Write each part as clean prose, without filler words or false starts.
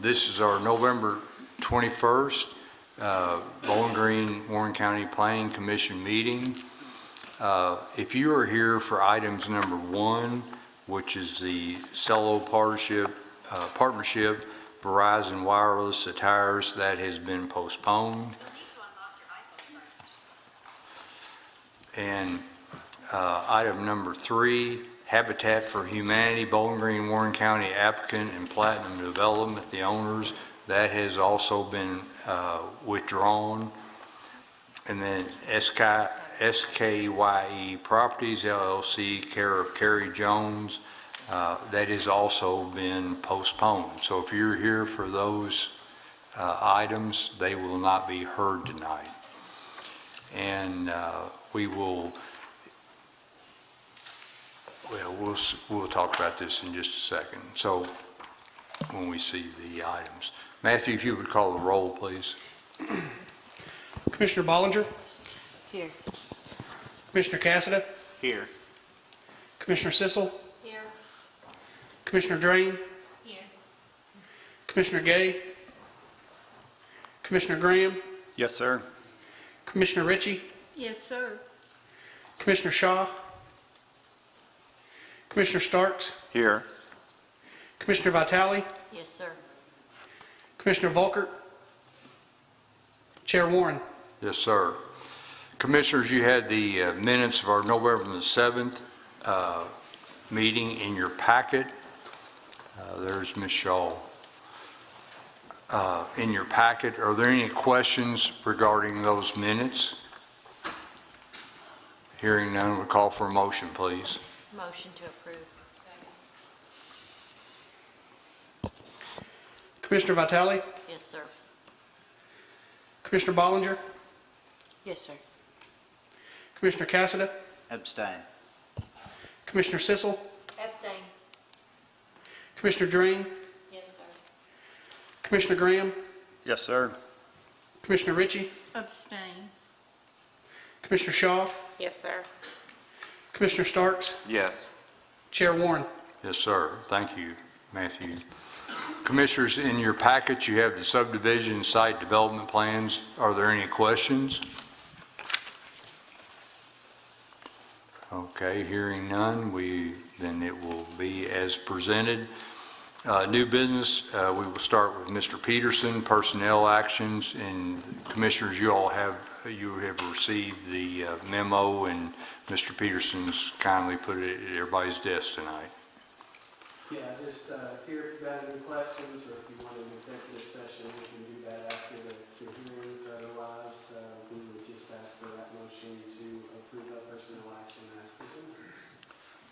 This is our November 21st Bowling Green, Warren County Planning Commission meeting. If you are here for items number 1, which is the Cello partnership, Verizon Wireless attires, that has been postponed. And item number 3, Habitat for Humanity, Bowling Green, Warren County applicant and Platinum Development, the owners, that has also been withdrawn. And then SKYE Properties LLC, care of Kerry Jones, that has also been postponed. So if you're here for those items, they will not be heard tonight. And we'll talk about this in just a second. So when we see the items. Matthew, if you would call the roll, please. Commissioner Bollinger? Here. Commissioner Cassida? Here. Commissioner Sissel? Here. Commissioner Drain? Here. Commissioner Gay? Commissioner Graham? Yes, sir. Commissioner Ritchie? Yes, sir. Commissioner Shaw? Commissioner Starks? Here. Commissioner Vitale? Yes, sir. Commissioner Volkert? Chair Warren? Yes, sir. Commissioners, you had the minutes of our November the 7th meeting in your packet. There's Ms. Shaw. In your packet, are there any questions regarding those minutes? Hearing none, we'll call for a motion, please. Motion to approve. Commissioner Vitale? Yes, sir. Commissioner Bollinger? Yes, sir. Commissioner Cassida? Abstain. Commissioner Sissel? Abstain. Commissioner Drain? Yes, sir. Commissioner Graham? Yes, sir. Commissioner Ritchie? Abstain. Commissioner Shaw? Yes, sir. Commissioner Starks? Yes. Chair Warren? Yes, sir. Thank you, Matthew. Commissioners, in your packet, you have the subdivision site development plans. Are there any questions? Okay, hearing none, then it will be as presented. New business, we will start with Mr. Peterson, personnel actions, and Commissioners, you have received the memo, and Mr. Peterson's kindly put it at everybody's desk tonight. Yeah, just here if you've got any questions, or if you want an executive session, we can do that after the hearings. Otherwise, we would just ask for that motion to approve that personnel action as presented.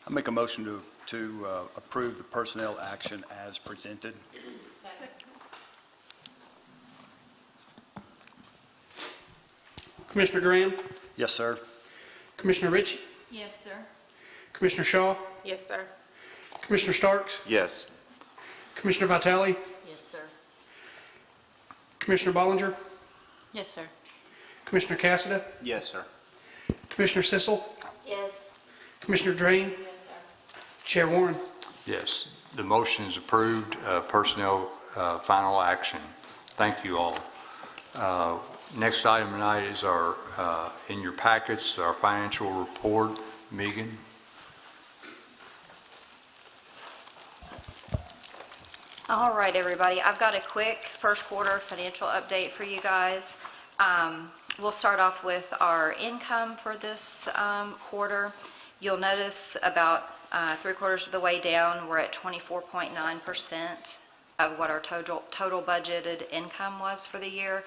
I make a motion to approve the personnel action as presented. Commissioner Graham? Yes, sir. Commissioner Ritchie? Yes, sir. Commissioner Shaw? Yes, sir. Commissioner Starks? Yes. Commissioner Vitale? Yes, sir. Commissioner Bollinger? Yes, sir. Commissioner Cassida? Yes, sir. Commissioner Sissel? Yes. Commissioner Drain? Yes, sir. Chair Warren? Yes, the motion is approved. Personnel final action. Thank you all. Next item tonight is our, in your packets, our financial report. Megan? All right, everybody. I've got a quick first quarter financial update for you guys. We'll start off with our income for this quarter. You'll notice about 3/4 of the way down, we're at 24.9% of what our total budgeted income was for the year.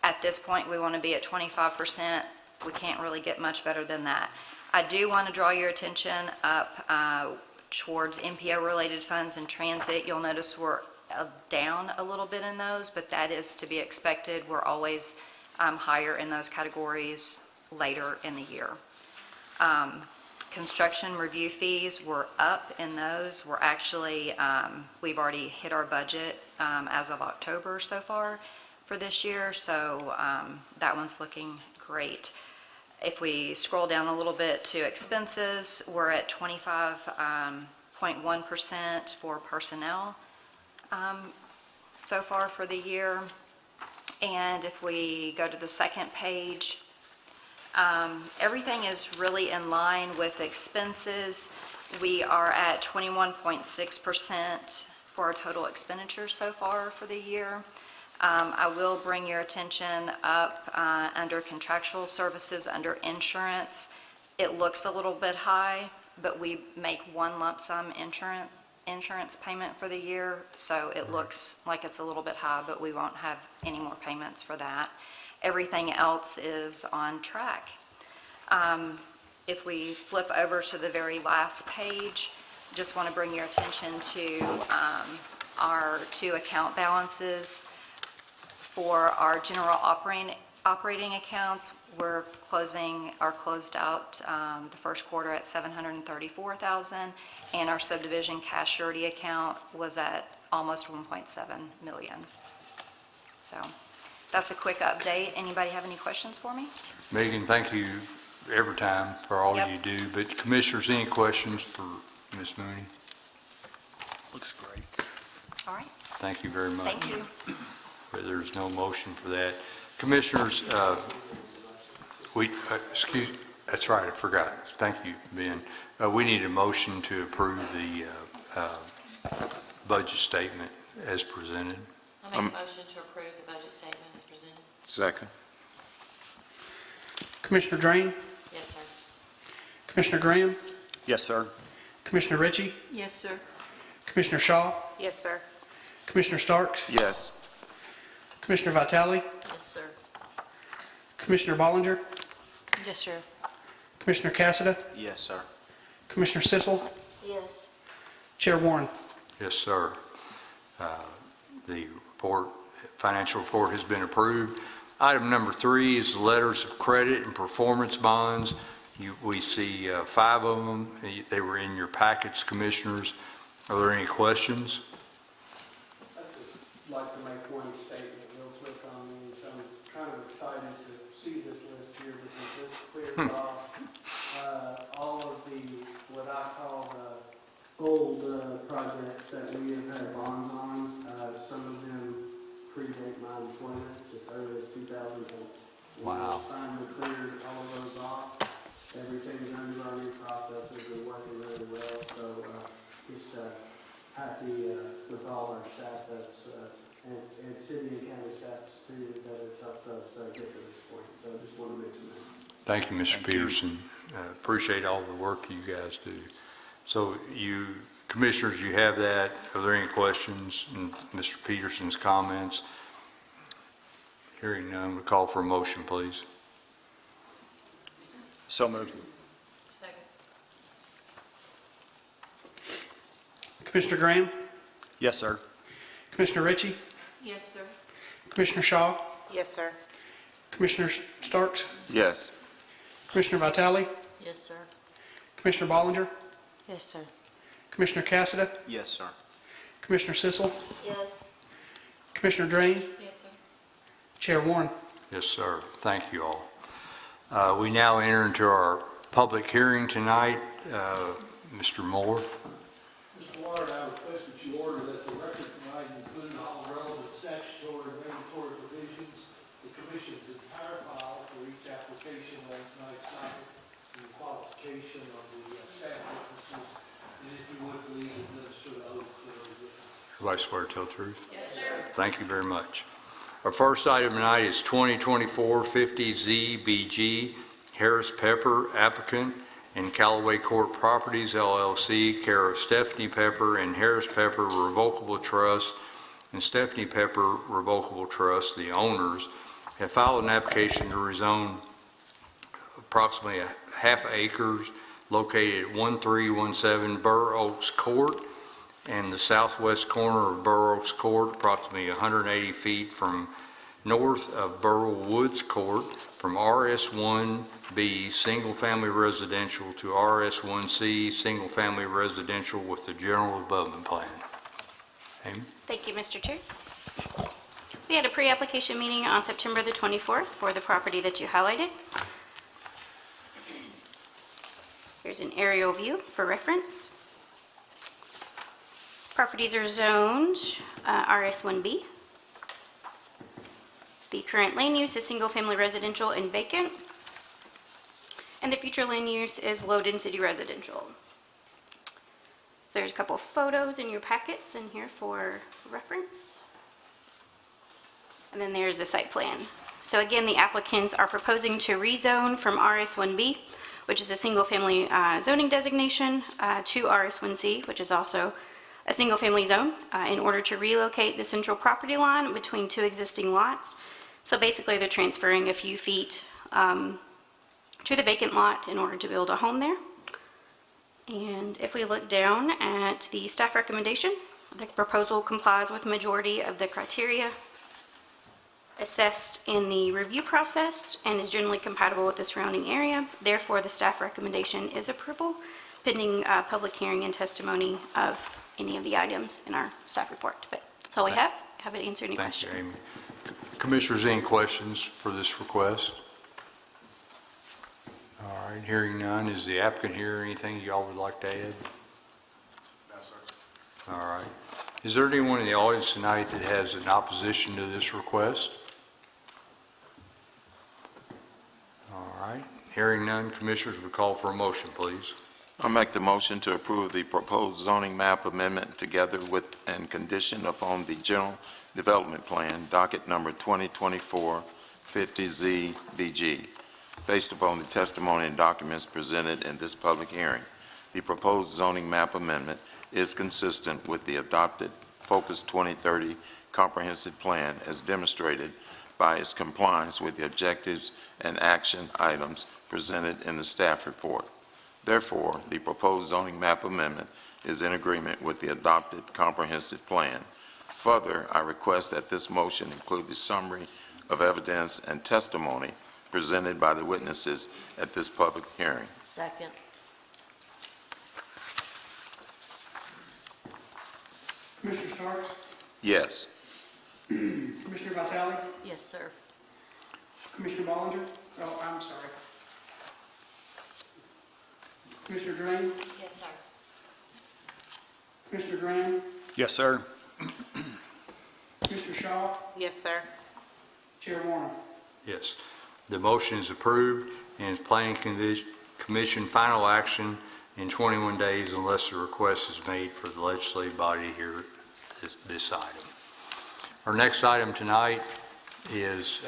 At this point, we want to be at 25%. We can't really get much better than that. I do want to draw your attention up towards MPO-related funds and transit. You'll notice we're down a little bit in those, but that is to be expected. We're always higher in those categories later in the year. Construction review fees, we're up in those. We're actually, we've already hit our budget as of October so far for this year, so that one's looking great. If we scroll down a little bit to expenses, we're at 25.1% for personnel so far for the year. And if we go to the second page, everything is really in line with expenses. We are at 21.6% for our total expenditures so far for the year. I will bring your attention up under contractual services, under insurance. It looks a little bit high, but we make one lump sum insurance payment for the year, so it looks like it's a little bit high, but we won't have any more payments for that. Everything else is on track. If we flip over to the very last page, just want to bring your attention to our two account balances. For our general operating accounts, we're closed out the first quarter at $734,000, and our subdivision cash surety account was at almost $1.7 million. So that's a quick update. Anybody have any questions for me? Megan, thank you every time for all Yep. you do. But Commissioners, any questions for Ms. Mooney? Looks great. All right, Thank you very much. thank you. There's no motion for that. Commissioners, that's right, I forgot. Thank you, Ben. We need a motion to approve the budget statement as presented. I'll make a motion to approve the budget statement as presented. Second. Commissioner Drain, Yes, sir. Commissioner Graham, Yes, sir. Commissioner Ritchie, Yes, sir. Commissioner Shaw, Yes, sir. Commissioner Starks, Yes. Commissioner Vitale, Yes, sir. Commissioner Bollinger, Yes, sir. Commissioner Cassada, Yes, sir. Commissioner Sissel, Yes. Chair Warren. Yes, sir. The financial report has been approved. Item number 3 is the letters of credit and performance bonds. We see 5 of them. They were in your packets, Commissioners. Are there any questions? I'd just like to make one statement real quick on these. I'm kind of excited to see this list here because this clears off all of the, what I call the old projects that we have had bonds on. Some of them predate my employment as early as 2010. Wow. We finally cleared all of those off. Everything's under our new processes and working really well, so just happy with all our staff that's, and city and county staffs too, that it's helped us get to this point. So I just want to mention that. Thank you, Mr. Peterson. Appreciate all the work you guys do. So Commissioners, you have that. Are there any questions? And Mr. Peterson's comments? Hearing none, we call for a motion, please. So moved. Second. Commissioner Graham, Yes, sir. Commissioner Ritchie, Yes, sir. Commissioner Shaw, Yes, sir. Commissioner Starks, Yes. Commissioner Vitale, Yes, sir. Commissioner Bollinger, Yes, sir. Commissioner Cassada, Yes, sir. Commissioner Sissel, Yes. Commissioner Drain, Yes, sir. Chair Warren. Yes, sir. Thank you all. We now enter into our public hearing tonight. Mr. Moore. Mr. Ward, I request that you order that the record tonight include all relevant statutory and regulatory provisions, the commission's entire file for each application on tonight's cycle, and the qualification of the staff witnesses, and if you would please administer the oath to the witness. Everybody swear to tell the truth? Yes, sir. Thank you very much. Our first item tonight is 2024-50ZBG, Harris Pepper applicant, and Callaway Court Properties LLC, care of Stephanie Pepper and Harris Pepper Revocable Trust, and Stephanie Pepper Revocable Trust, the owners, have filed an application to rezone approximately half acres located at 1317 Burr Oaks Court and the southwest corner of Burr Oaks Court, approximately 180 feet from north of Burrow Woods Court, from RS1B, single-family residential, to RS1C, single-family residential with the general development plan. Amy? Thank you, Mr. Chair. We had a pre-application meeting on September the 24th for the property that you highlighted. Here's an aerial view for reference. Properties are zoned RS1B, The current land use is single-family residential and vacant, and the future land use is low-density residential. There's a couple photos in your packets in here for reference. And then there's the site plan. So again, the applicants are proposing to rezone from RS1B, which is a single-family zoning designation, to RS1C, which is also a single-family zone, in order to relocate the central property line between two existing lots. So basically, they're transferring a few feet to the vacant lot in order to build a home there. And if we look down at the staff recommendation, the proposal complies with the majority of the criteria assessed in the review process and is generally compatible with the surrounding area. Therefore, the staff recommendation is approval, pending public hearing and testimony of any of the items in our staff report. But that's all we have. Happy to answer any Thank you, questions. Amy. Commissioners, any questions for this request? All right, hearing none, is the applicant here? Anything y'all would like to add? No, sir. All right. Is there anyone in the audience tonight that has an opposition to this request? All right, hearing none, commissioners would call for a motion, please. I'll make the motion to approve the proposed zoning map amendment together with and condition upon the general development plan, docket number 2024-50ZBG, based upon the testimony and documents presented in this public hearing. The proposed zoning map amendment is consistent with the adopted Focus 2030 comprehensive plan as demonstrated by its compliance with the objectives and action items presented in the staff report. Therefore, the proposed zoning map amendment is in agreement with the adopted comprehensive plan. Further, I request that this motion include the summary of evidence and testimony presented by the witnesses at this public hearing. Second. Commissioner Starks? Yes. Commissioner Vitale? Yes, sir. Commissioner Ballinger? Oh, I'm sorry. Commissioner Drain? Yes, sir. Commissioner Graham? Yes, sir. Commissioner Shaw? Yes, sir. Chair Warren? Yes. The motion is approved and is planning commission final action in 21 days unless the request is made for the legislative body here, this item. Our next item tonight is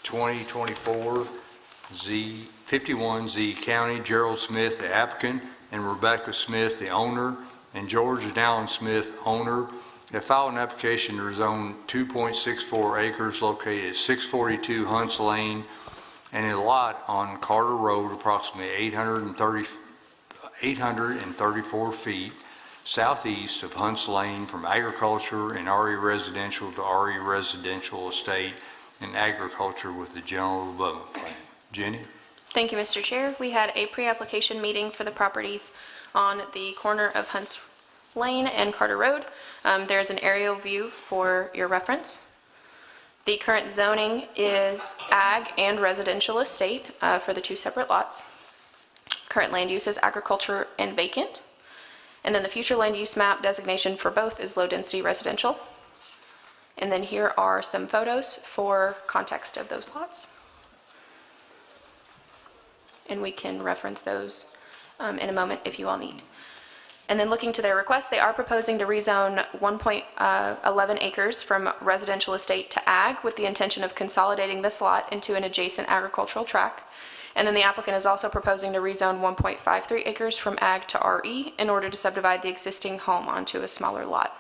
2024-51Z County, Gerald Smith, the applicant, and Rebecca Smith, the owner, and George and Alan Smith, owner, have filed an application to rezone 2.64 acres located at 642 Hunts Lane and a lot on Carter Road, approximately 834 feet southeast of Hunts Lane, from agriculture and RE residential to RE residential estate and agriculture with the general development plan. Jenny? Thank you, Mr. Chair. We had a pre-application meeting for the properties on the corner of Hunts Lane and Carter Road. There's an aerial view for your reference. The current zoning is ag and residential estate for the two separate lots. Current land use is agriculture and vacant. And then the future land use map designation for both is low-density residential. And then here are some photos for context of those lots. And we can reference those in a moment if you all need. And then looking to their request, they are proposing to rezone 1.11 acres from residential estate to ag with the intention of consolidating this lot into an adjacent agricultural tract. And then the applicant is also proposing to rezone 1.53 acres from ag to RE in order to subdivide the existing home onto a smaller lot.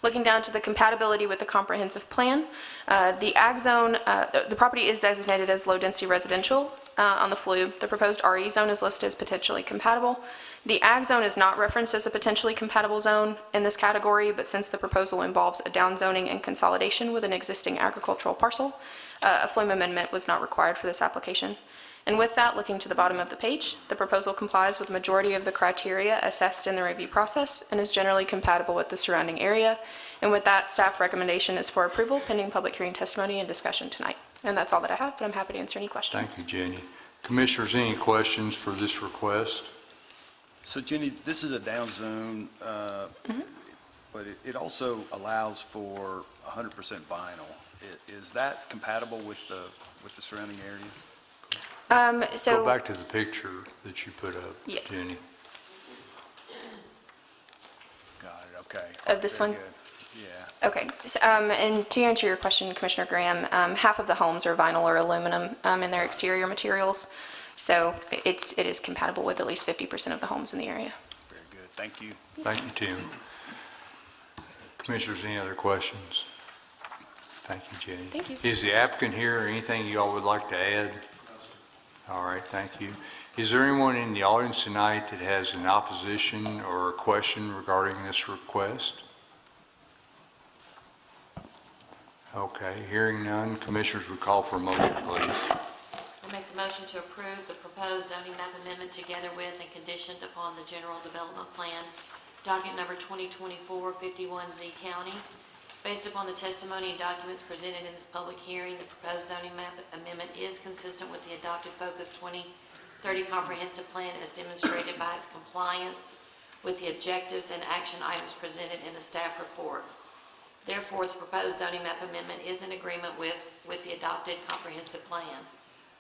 Looking down to the compatibility with the comprehensive plan, the ag zone, the property is designated as low-density residential on the FLUE. The proposed RE zone is listed as potentially compatible. The ag zone is not referenced as a potentially compatible zone in this category, but since the proposal involves a downzoning and consolidation with an existing agricultural parcel, a FLUE amendment was not required for this application. And with that, looking to the bottom of the page, the proposal complies with the majority of the criteria assessed in the review process and is generally compatible with the surrounding area. And with that, staff recommendation is for approval pending public hearing testimony and discussion tonight. And that's all that I have, but I'm happy to answer any questions. Thank you, Jenny. Commissioners, any questions for this request? So Jenny, this is a down zone. but it also allows for 100% vinyl. Is that compatible with the surrounding area? Go back to the picture that you put up, Yes. Jenny. Got it, okay. Of this Very one? good. Yeah. Okay, so, and to answer your question, Commissioner Graham, half of the homes are vinyl or aluminum in their exterior materials, so it is compatible with at least 50% of the homes in the area. Very good, thank you. Thank you, Tim. Commissioners, any other questions? Thank you, Jenny. Thank you. Is the applicant here, or anything you all would like to add? All right, thank you. Is there anyone in the audience tonight that has an opposition or a question regarding this request? Okay, hearing none, commissioners would call for a motion, please. I make the motion to approve the proposed zoning map amendment together with and conditioned upon the general development plan, docket number 2024-51Z County. Based upon the testimony and documents presented in this public hearing, the proposed zoning map amendment is consistent with the adopted Focus 2030 comprehensive plan as demonstrated by its compliance with the objectives and action items presented in the staff report. Therefore, the proposed zoning map amendment is in agreement with the adopted comprehensive plan.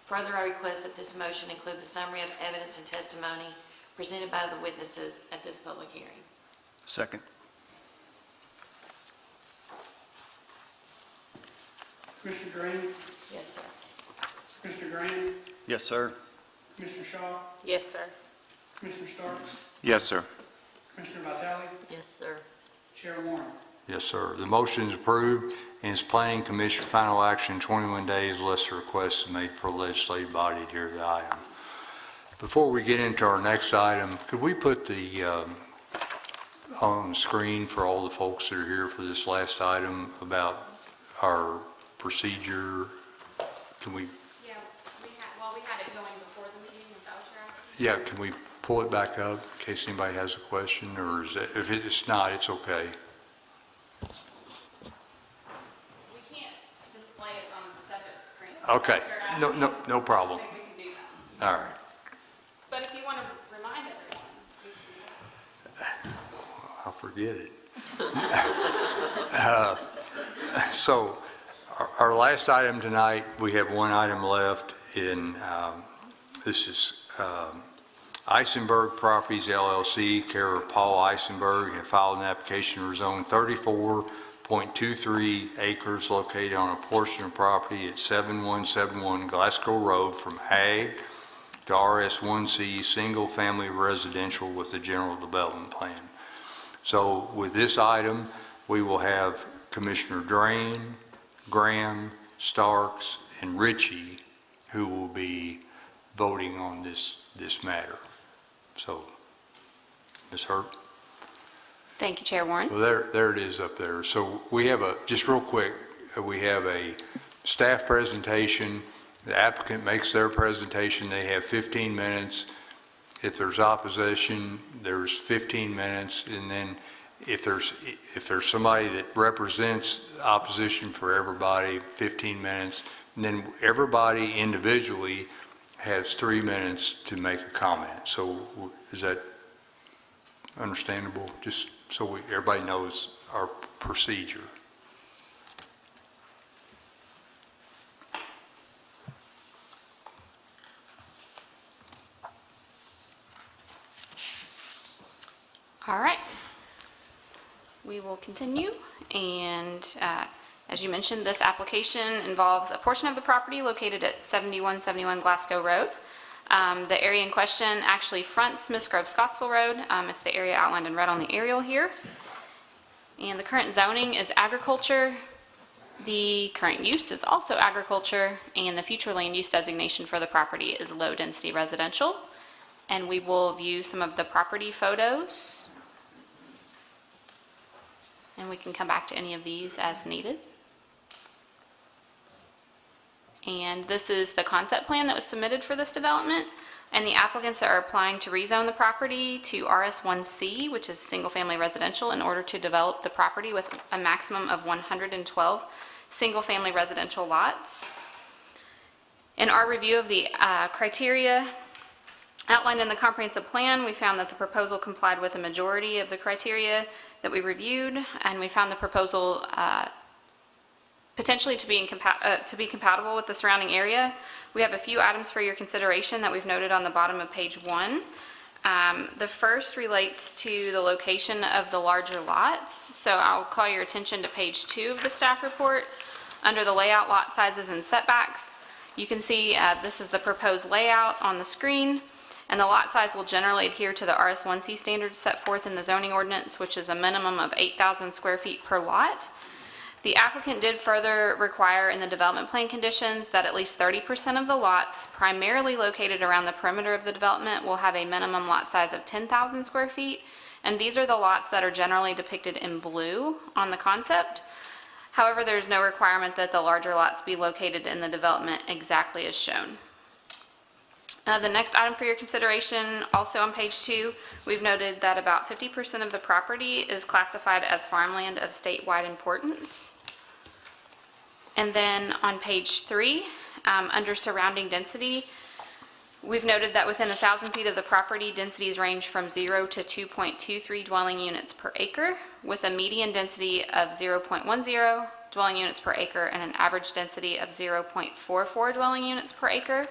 Further, I request that this motion include the summary of evidence and testimony presented by the witnesses at this public hearing. Second. Commissioner Green, Yes, sir. Commissioner Green, Yes, sir. Commissioner Shaw, Yes, sir. Commissioner Starks, Yes, sir. Commissioner Vitale, Yes, sir. Chair Warren. Yes, sir. The motion is approved, and it's Planning Commission final action 21 days unless the request is made for legislative body to hear the item. Before we get into our next item, could we put the on the screen for all the folks that are here for this last item about our procedure? Can we, Yeah, we had it going before the meeting, is that what you're asking? yeah, can we pull it back up in case anybody has a question, or is it, if it's not, it's okay? We can't display it on the separate screen. Okay, no problem. I think we can do that. All right. But if you want to remind everyone, we can do that. I'll forget it. So our last item tonight, we have one item left in, this is Eisenberg Properties LLC, care of Paul Eisenberg, have filed an application to rezone 34.23 acres located on a portion of property at 7171 Glasgow Road from Ag to RS1C, single-family residential with a general development plan. So with this item, we will have Commissioner Drain, Graham, Starks, and Ritchie, who will be voting on this matter. So, Ms. Hurt? Thank you, Chair Warren. Well, there it is up there. So we have just real quick, we have a staff presentation. The applicant makes their presentation. They have 15 minutes. If there's opposition, there's 15 minutes. And then if there's somebody that represents opposition for everybody, 15 minutes. And then everybody individually has 3 minutes to make a comment. So is that understandable? Just so everybody knows our procedure. All right. We will continue, and as you mentioned, this application involves a portion of the property located at 7171 Glasgow Road. The area in question actually fronts Smiths Grove Scottsville Road. It's the area outlined in red on the aerial here. And the current zoning is agriculture. The current use is also agriculture, and the future land use designation for the property is low-density residential. And we will view some of the property photos, and we can come back to any of these as needed. And this is the concept plan that was submitted for this development, and the applicants are applying to rezone the property to RS1C, which is single-family residential, in order to develop the property with a maximum of 112 single-family residential lots. In our review of the criteria outlined in the comprehensive plan, we found that the proposal complied with a majority of the criteria that we reviewed, and we found the proposal potentially to be compatible with the surrounding area. We have a few items for your consideration that we've noted on the bottom of page 1. The first relates to the location of the larger lots. So I'll call your attention to page 2 of the staff report. Under the layout, lot sizes, and setbacks, you can see this is the proposed layout on the screen, and the lot size will generally adhere to the RS1C standards set forth in the zoning ordinance, which is a minimum of 8,000 square feet per lot. The applicant did further require in the development plan conditions that at least 30% of the lots primarily located around the perimeter of the development will have a minimum lot size of 10,000 square feet, and these are the lots that are generally depicted in blue on the concept. However, there's no requirement that the larger lots be located in the development exactly as shown. The next item for your consideration, also on page 2, we've noted that about 50% of the property is classified as farmland of statewide importance. And then on page 3, under surrounding density, we've noted that within 1,000 feet of the property, densities range from 0 to 2.23 dwelling units per acre, with a median density of 0.10 dwelling units per acre and an average density of 0.44 dwelling units per acre.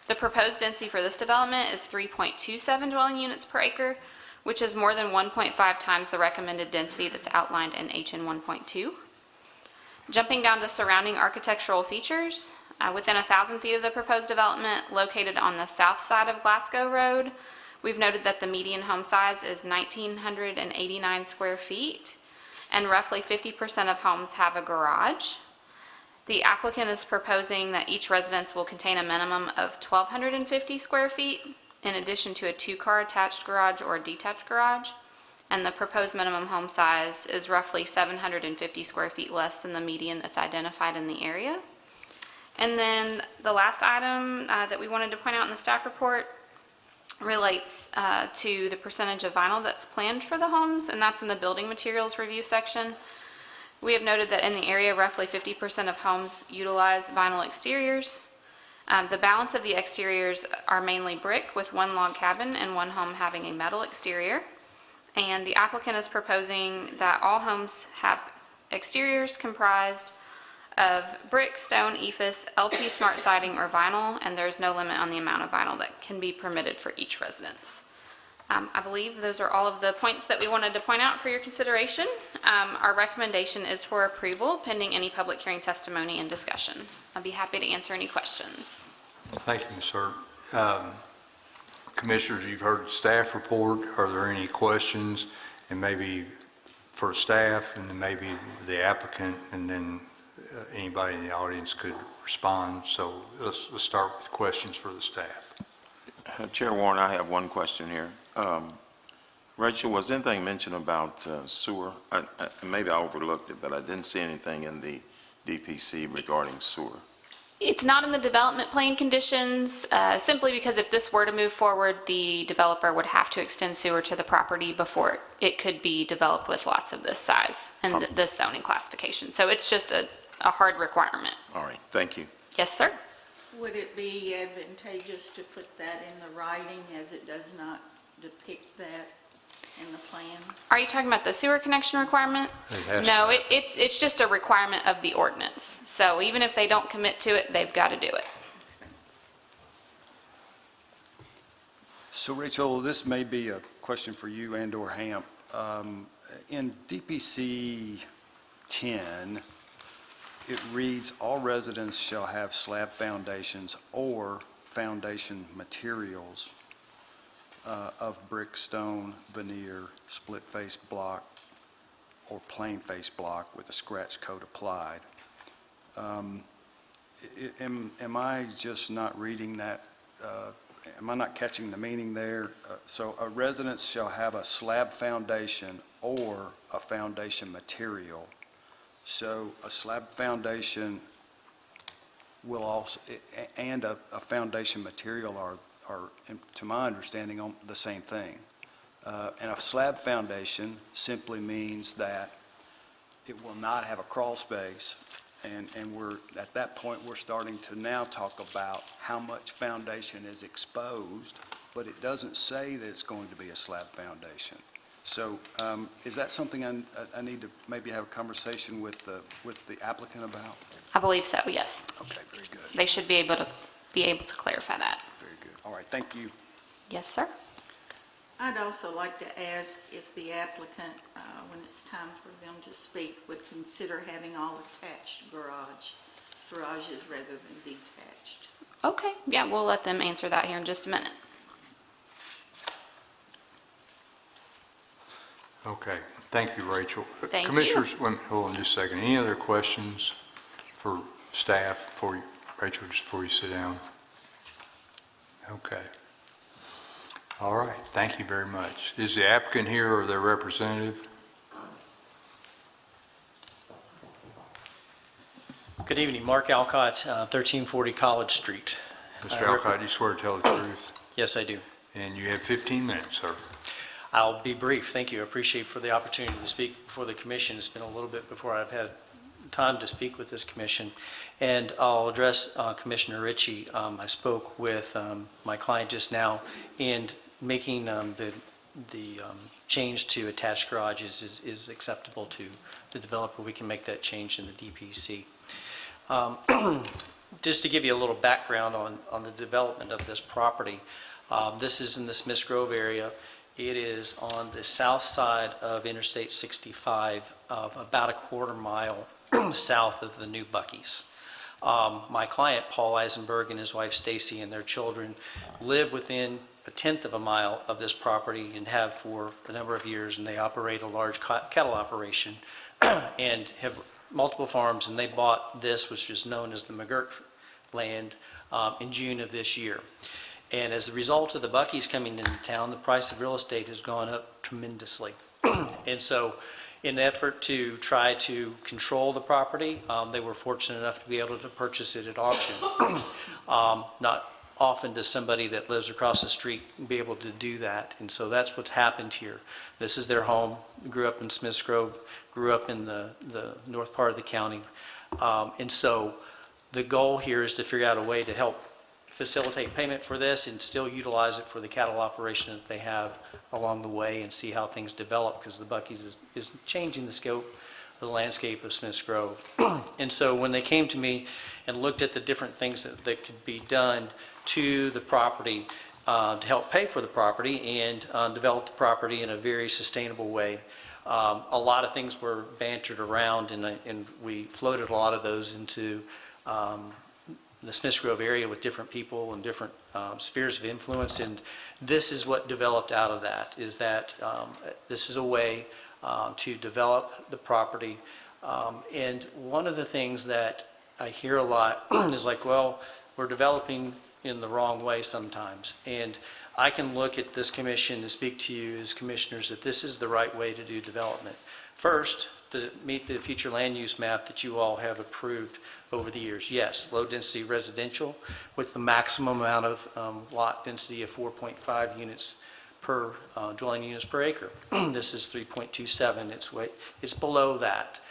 The proposed density for this development is 3.27 dwelling units per acre, which is more than 1.5 times the recommended density that's outlined in HN 1.2. Jumping down to surrounding architectural features, within 1,000 feet of the proposed development located on the south side of Glasgow Road, we've noted that the median home size is 1,989 square feet, and roughly 50% of homes have a garage. The applicant is proposing that each residence will contain a minimum of 1,250 square feet, in addition to a 2-car attached garage or a detached garage, and the proposed minimum home size is roughly 750 square feet less than the median that's identified in the area. And then the last item that we wanted to point out in the staff report relates to the percentage of vinyl that's planned for the homes, and that's in the building materials review section. We have noted that in the area, roughly 50% of homes utilize vinyl exteriors. The balance of the exteriors are mainly brick, with 1 log cabin and 1 home having a metal exterior. And the applicant is proposing that all homes have exteriors comprised of brick, stone, EIFS, LP Smart Siding, or vinyl, and there's no limit on the amount of vinyl that can be permitted for each residence. I believe those are all of the points that we wanted to point out for your consideration. Our recommendation is for approval pending any public hearing testimony and discussion. I'd be happy to answer any questions. Thank you, Ms. Hurt. Commissioners, you've heard the staff report. Are there any questions? And maybe for staff, and then maybe the applicant, and then anybody in the audience could respond. So let's start with questions for the staff. Chair Warren, I have one question here. Rachel, was anything mentioned about sewer? Maybe I overlooked it, but I didn't see anything in the DPC regarding sewer. It's not in the development plan conditions, simply because if this were to move forward, the developer would have to extend sewer to the property before it could be developed with lots of this size and this zoning classification. So it's just a hard requirement. All right, thank you. Yes, sir. Would it be advantageous to put that in the writing, as it does not depict that in the plan? Are you talking about the sewer connection requirement? No, it's just a requirement of the ordinance. So even if they don't commit to it, they've got to do it. So Rachel, this may be a question for you and/or Hamp. In DPC 10, it reads, all residents shall have slab foundations or foundation materials of brick, stone, veneer, split face block, or plain face block with a scratch coat applied. Am I just not reading that? Am I not catching the meaning there? So a residence shall have a slab foundation or a foundation material. So a slab foundation will also, and a foundation material are, to my understanding, on the same thing. And a slab foundation simply means that it will not have a crawl space, and we're, at that point, we're starting to now talk about how much foundation is exposed, but it doesn't say that it's going to be a slab foundation. So is that something I need to maybe have a conversation with the applicant about? I believe so, yes. Okay, very good, They should be able to clarify that. very good. All right, thank you. Yes, sir. I'd also like to ask if the applicant, when it's time for them to speak, would consider having all attached garages rather than detached. Okay, yeah, we'll let them answer that here in just a minute. Okay, thank you, Rachel. Thank you. Commissioners, hold on just a second. Any other questions for staff before you, Rachel, just before you sit down? Okay. All right, thank you very much. Is the applicant here or their representative? Good evening, Mark Alcott, 1340 College Street. Mr. Alcott, you swear to tell the truth? Yes, I do. And you have 15 minutes, sir. I'll be brief, thank you. I appreciate for the opportunity to speak before the commission. It's been a little bit before I've had time to speak with this commission. And I'll address Commissioner Ritchie. I spoke with my client just now, and making the change to attached garages is acceptable to the developer. We can make that change in the DPC. Just to give you a little background on the development of this property, this is in the Smiths Grove area. It is on the south side of Interstate 65, of about a quarter mile south of the new Buc-ee's. My client, Paul Eisenberg, and his wife Stacy and their children live within a tenth of a mile of this property and have for a number of years, and they operate a large cattle operation and have multiple farms, and they bought this, which is known as the McGurk land, in June of this year. And as a result of the Buc-ee's coming into town, the price of real estate has gone up tremendously. And so in an effort to try to control the property, they were fortunate enough to be able to purchase it at auction. Not often does somebody that lives across the street be able to do that. And so that's what's happened here. This is their home, grew up in Smiths Grove, grew up in the north part of the county. And so the goal here is to figure out a way to help facilitate payment for this and still utilize it for the cattle operation that they have along the way, and see how things develop, because the Buc-ee's is changing the scope of the landscape of Smiths Grove. And so when they came to me and looked at the different things that could be done to the property to help pay for the property and develop the property in a very sustainable way, a lot of things were bantered around, and we floated a lot of those into the Smiths Grove area with different people and different spheres of influence. And this is what developed out of that, is that this is a way to develop the property. And one of the things that I hear a lot is like, well, we're developing in the wrong way sometimes. And I can look at this commission and speak to you as commissioners that this is the right way to do development. First, does it meet the future land use map that you all have approved over the years? Yes, low-density residential with the maximum amount of lot density of 4.5 units per dwelling units per acre. This is 3.27. It's below that.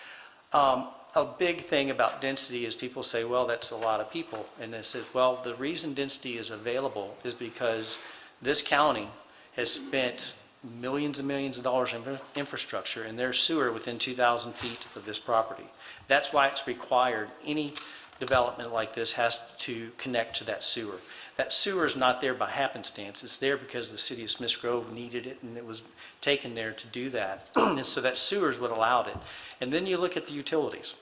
A big thing about density is people say, well, that's a lot of people. And I said, well, the reason density is available is because this county has spent millions and millions of dollars in infrastructure, and there's sewer within 2,000 feet of this property. That's why it's required. Any development like this has to connect to that sewer. That sewer is not there by happenstance. It's there because the city of Smiths Grove needed it, and it was taken there to do that. And so that sewer is what allowed it. And then you look at the utilities.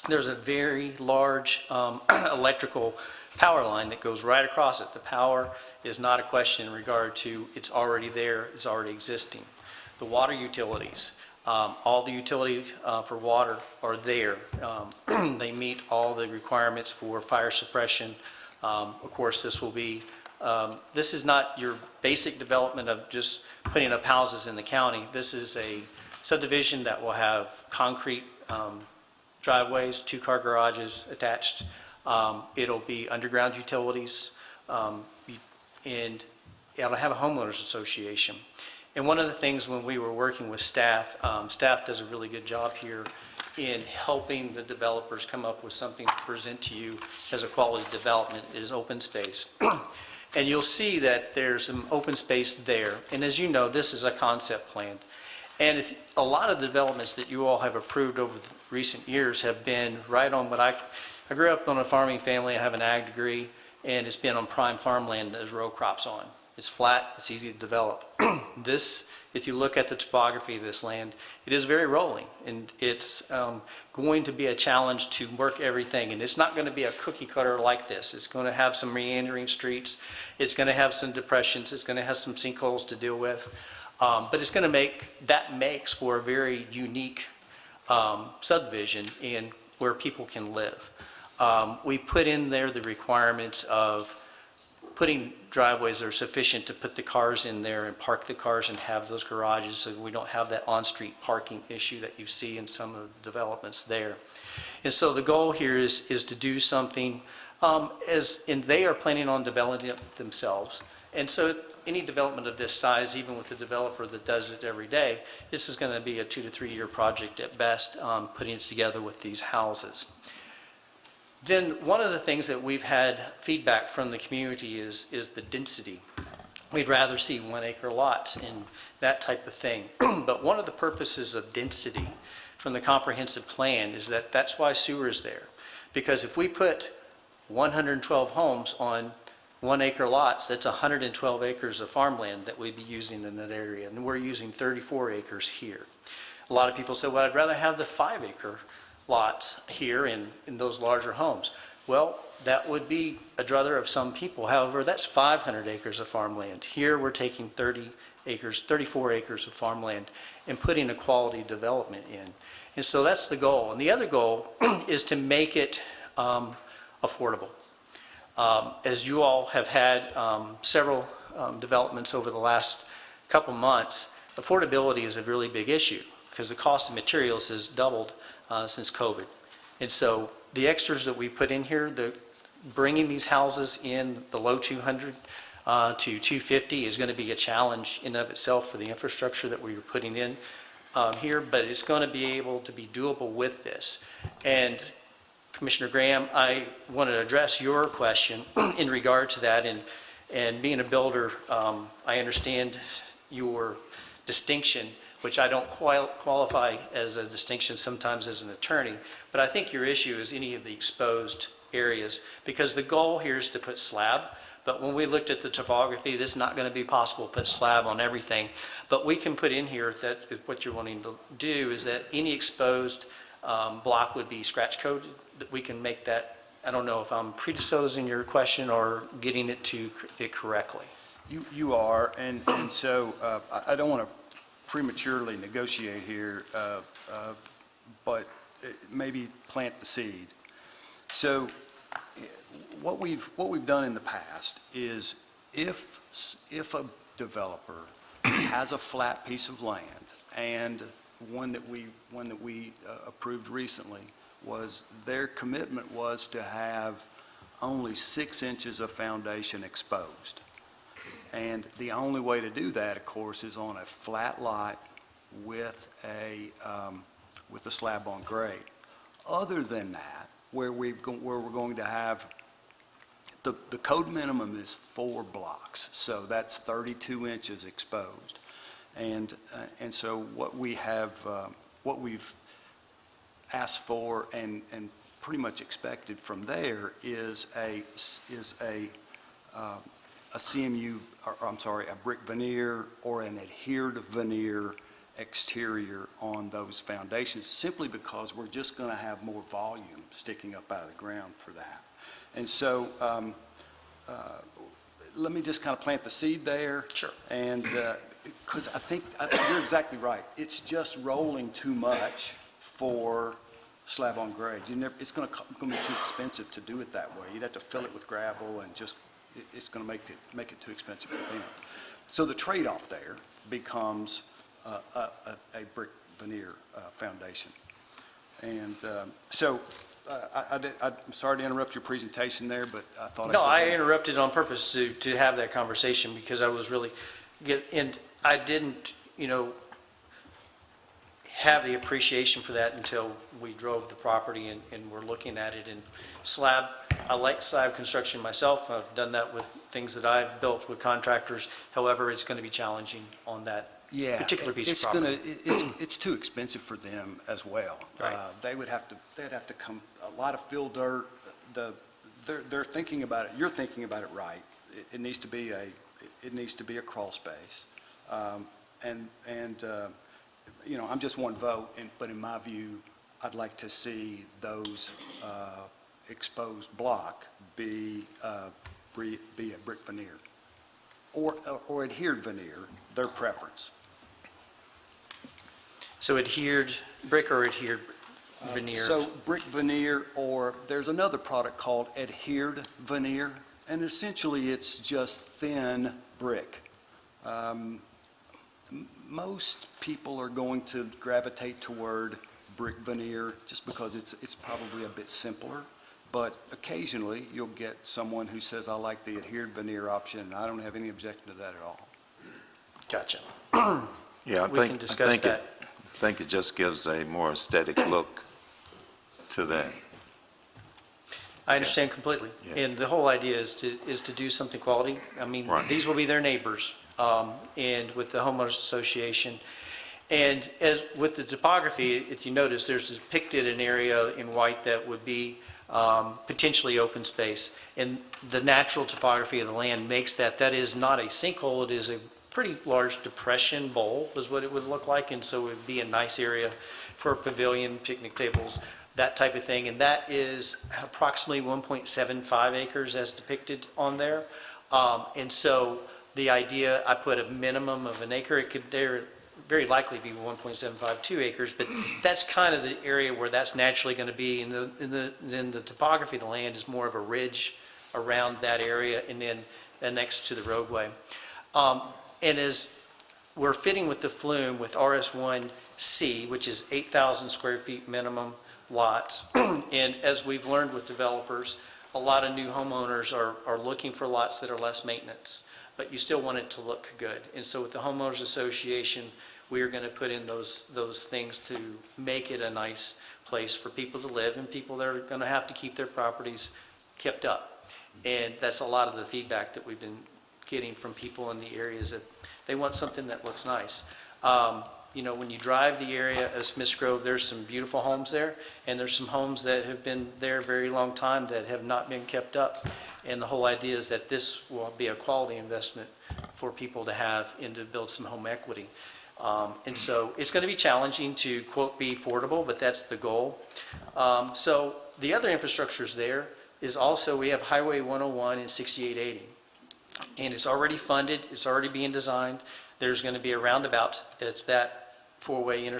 There's a very large electrical power line that goes right across it. The power is not a question in regard to it's already there, it's already existing. The water utilities, all the utilities for water are there. They meet all the requirements for fire suppression. Of course, this will be, this is not your basic development of just putting up houses in the county. This is a subdivision that will have concrete driveways, two-car garages attached. It'll be underground utilities, and it'll have a homeowners association. And one of the things when we were working with staff, staff does a really good job here in helping the developers come up with something to present to you as a quality development, is open space. And you'll see that there's some open space there. And as you know, this is a concept plan. And a lot of the developments that you all have approved over the recent years have been right on what I grew up on a farming family, I have an ag degree, and it's been on prime farmland that there's row crops on. It's flat, it's easy to develop. This, if you look at the topography of this land, it is very rolling, and it's going to be a challenge to work everything. And it's not going to be a cookie cutter like this. It's going to have some meandering streets. It's going to have some depressions. It's going to have some sinkholes to deal with. But it's going to makes for a very unique subdivision in where people can live. We put in there the requirements of putting driveways that are sufficient to put the cars in there and park the cars and have those garages so we don't have that on-street parking issue that you see in some of the developments there. And so the goal here is to do something, and they are planning on developing it themselves. And so any development of this size, even with the developer that does it every day, this is going to be a 2 to 3 year project at best, putting it together with these houses. Then one of the things that we've had feedback from the community is the density. We'd rather see 1 acre lots and that type of thing. But one of the purposes of density from the comprehensive plan is that that's why sewer is there. Because if we put 112 homes on 1 acre lots, that's 112 acres of farmland that we'd be using in that area. And we're using 34 acres here. A lot of people say, well, I'd rather have the 5 acre lots here in those larger homes. Well, that would be a druther of some people. However, that's 500 acres of farmland. Here we're taking 34 acres of farmland and putting a quality development in. And so that's the goal. And the other goal is to make it affordable. As you all have had several developments over the last couple months, affordability is a really big issue because the cost of materials has doubled since COVID. And so the extras that we put in here, bringing these houses in the low 200 to 250 is going to be a challenge in of itself for the infrastructure that we were putting in here, but it's going to be able to be doable with this. And Commissioner Graham, I want to address your question in regard to that, and being a builder, I understand your distinction, which I don't qualify as a distinction sometimes as an attorney, but I think your issue is any of the exposed areas, because the goal here is to put slab, but when we looked at the topography, this is not going to be possible to put slab on everything, but we can put in here that what you're wanting to do is that any exposed block would be scratch coded, that we can make that. I don't know if I'm predisposing your question or getting it to it correctly. You are, and so I don't want to prematurely negotiate here, but maybe plant the seed. So what we've done in the past is if a developer has a flat piece of land, and one that we approved recently was their commitment was to have only 6 inches of foundation exposed. And the only way to do that, of course, is on a flat lot with a slab on grade. Other than that, where we're going to have the code minimum is 4 blocks, so that's 32 inches exposed. And so what we've asked for and pretty much expected from there is a CMU, or I'm sorry, a brick veneer or an adhered veneer exterior on those foundations, simply because we're just going to have more volume sticking up out of the ground for that. And so let me just kind of plant the seed there. Sure. And because I think you're exactly right. It's just rolling too much for slab on grade. It's going to be too expensive to do it that way. You'd have to fill it with gravel and just it's going to make it too expensive for them. So the trade-off there becomes a brick veneer foundation. And so I'm sorry to interrupt your presentation there, but I thought No, I interrupted on purpose to have that conversation because I was really and I didn't, have the appreciation for that until we drove the property and were looking at it. And slab, I like slab construction myself. I've done that with things that I've built with contractors. However, it's going to be challenging on that Yeah. particular piece of it's property. It's too expensive for them as well. Right. They'd have to come, a lot of fill dirt, they're thinking about it, you're thinking about it right. It needs to be a crawl space. I'm just one vote, but in my view, I'd like to see those exposed block be a brick veneer or adhered veneer, their preference. So adhered brick or adhered veneer? So brick veneer, or there's another product called adhered veneer, and essentially it's just thin brick. Most people are going to gravitate toward brick veneer just because it's probably a bit simpler, but occasionally you'll get someone who says, I like the adhered veneer option, and I don't have any objection to that at all. Gotcha. Yeah, We can discuss that. I think it just gives a more aesthetic look to that. I understand completely. Yeah. And the whole idea is to do something quality. I mean, Right. these will be their neighbors, and with the homeowners association. And as with the topography, if you notice, there's depicted an area in white that would be potentially open space. And the natural topography of the land makes that is not a sinkhole, it is a pretty large depression bowl, is what it would look like. And so it would be a nice area for a pavilion, picnic tables, that type of thing. And that is approximately 1.75 acres as depicted on there. And so the idea, I put a minimum of an acre. It could very likely be 1.752 acres, but that's kind of the area where that's naturally going to be. And then the topography of the land is more of a ridge around that area and then next to the roadway. And as we're fitting with the flume with RS1C, which is 8,000 square feet minimum lots, and as we've learned with developers, a lot of new homeowners are looking for lots that are less maintenance, but you still want it to look good. And so with the homeowners association, we are going to put in those things to make it a nice place for people to live and people that are going to have to keep their properties kept up. And that's a lot of the feedback that we've been getting from people in the areas, that they want something that looks nice. When you drive the area of Smiths Grove, there's some beautiful homes there, and there's some homes that have been there a very long time that have not been kept up. And the whole idea is that this will be a quality investment for people to have and to build some home equity. And so it's going to be challenging to, quote, be affordable, but that's the goal. So the other infrastructures there is also, we have Highway 101 and 6880. And it's already funded, it's already being designed. There's going to be a roundabout at that four-way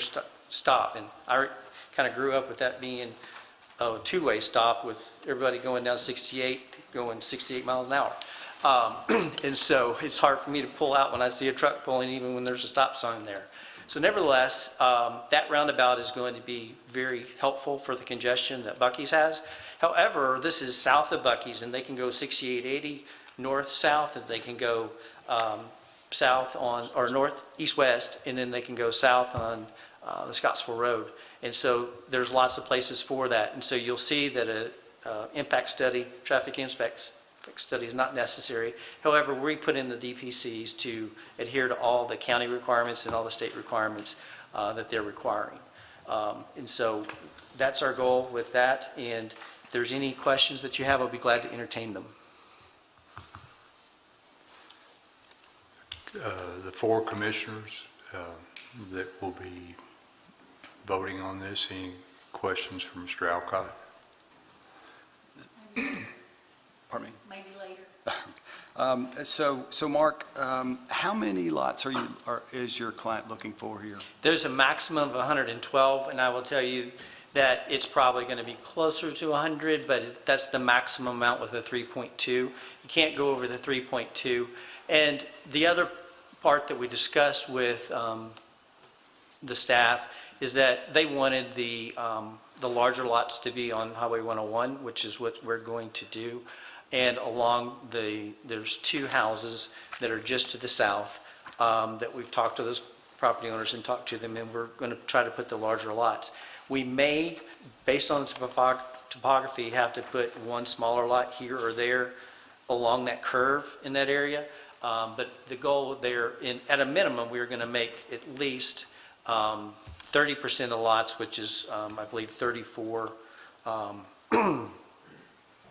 stop. And I kind of grew up with that being a two-way stop with everybody going down 68, going 68 miles an hour. And so it's hard for me to pull out when I see a truck pulling, even when there's a stop sign there. So nevertheless, that roundabout is going to be very helpful for the congestion that Buc-ee's has. However, this is south of Buc-ee's, and they can go 6880 north-south, and they can go south on, or north, east-west, and then they can go south on the Scottsville Road. And so there's lots of places for that. And so you'll see that a impact study, traffic impact study is not necessary. However, we put in the DPCs to adhere to all the county requirements and all the state requirements that they're requiring. And so that's our goal with that. And if there's any questions that you have, I'll be glad to entertain them. The four commissioners that will be voting on this, any questions from Mr. Alcott? Pardon me? Maybe later. So Mark, how many lots is your client looking for here? There's a maximum of 112, and I will tell you that it's probably going to be closer to 100, but that's the maximum amount with a 3.2. You can't go over the 3.2. And the other part that we discussed with the staff is that they wanted the larger lots to be on Highway 101, which is what we're going to do. And along there's two houses that are just to the south that we've talked to those property owners and talked to them, and we're going to try to put the larger lots. We may, based on the topography, have to put one smaller lot here or there along that curve in that area. But the goal there, at a minimum, we're going to make at least 30% of the lots, which is, I believe, 34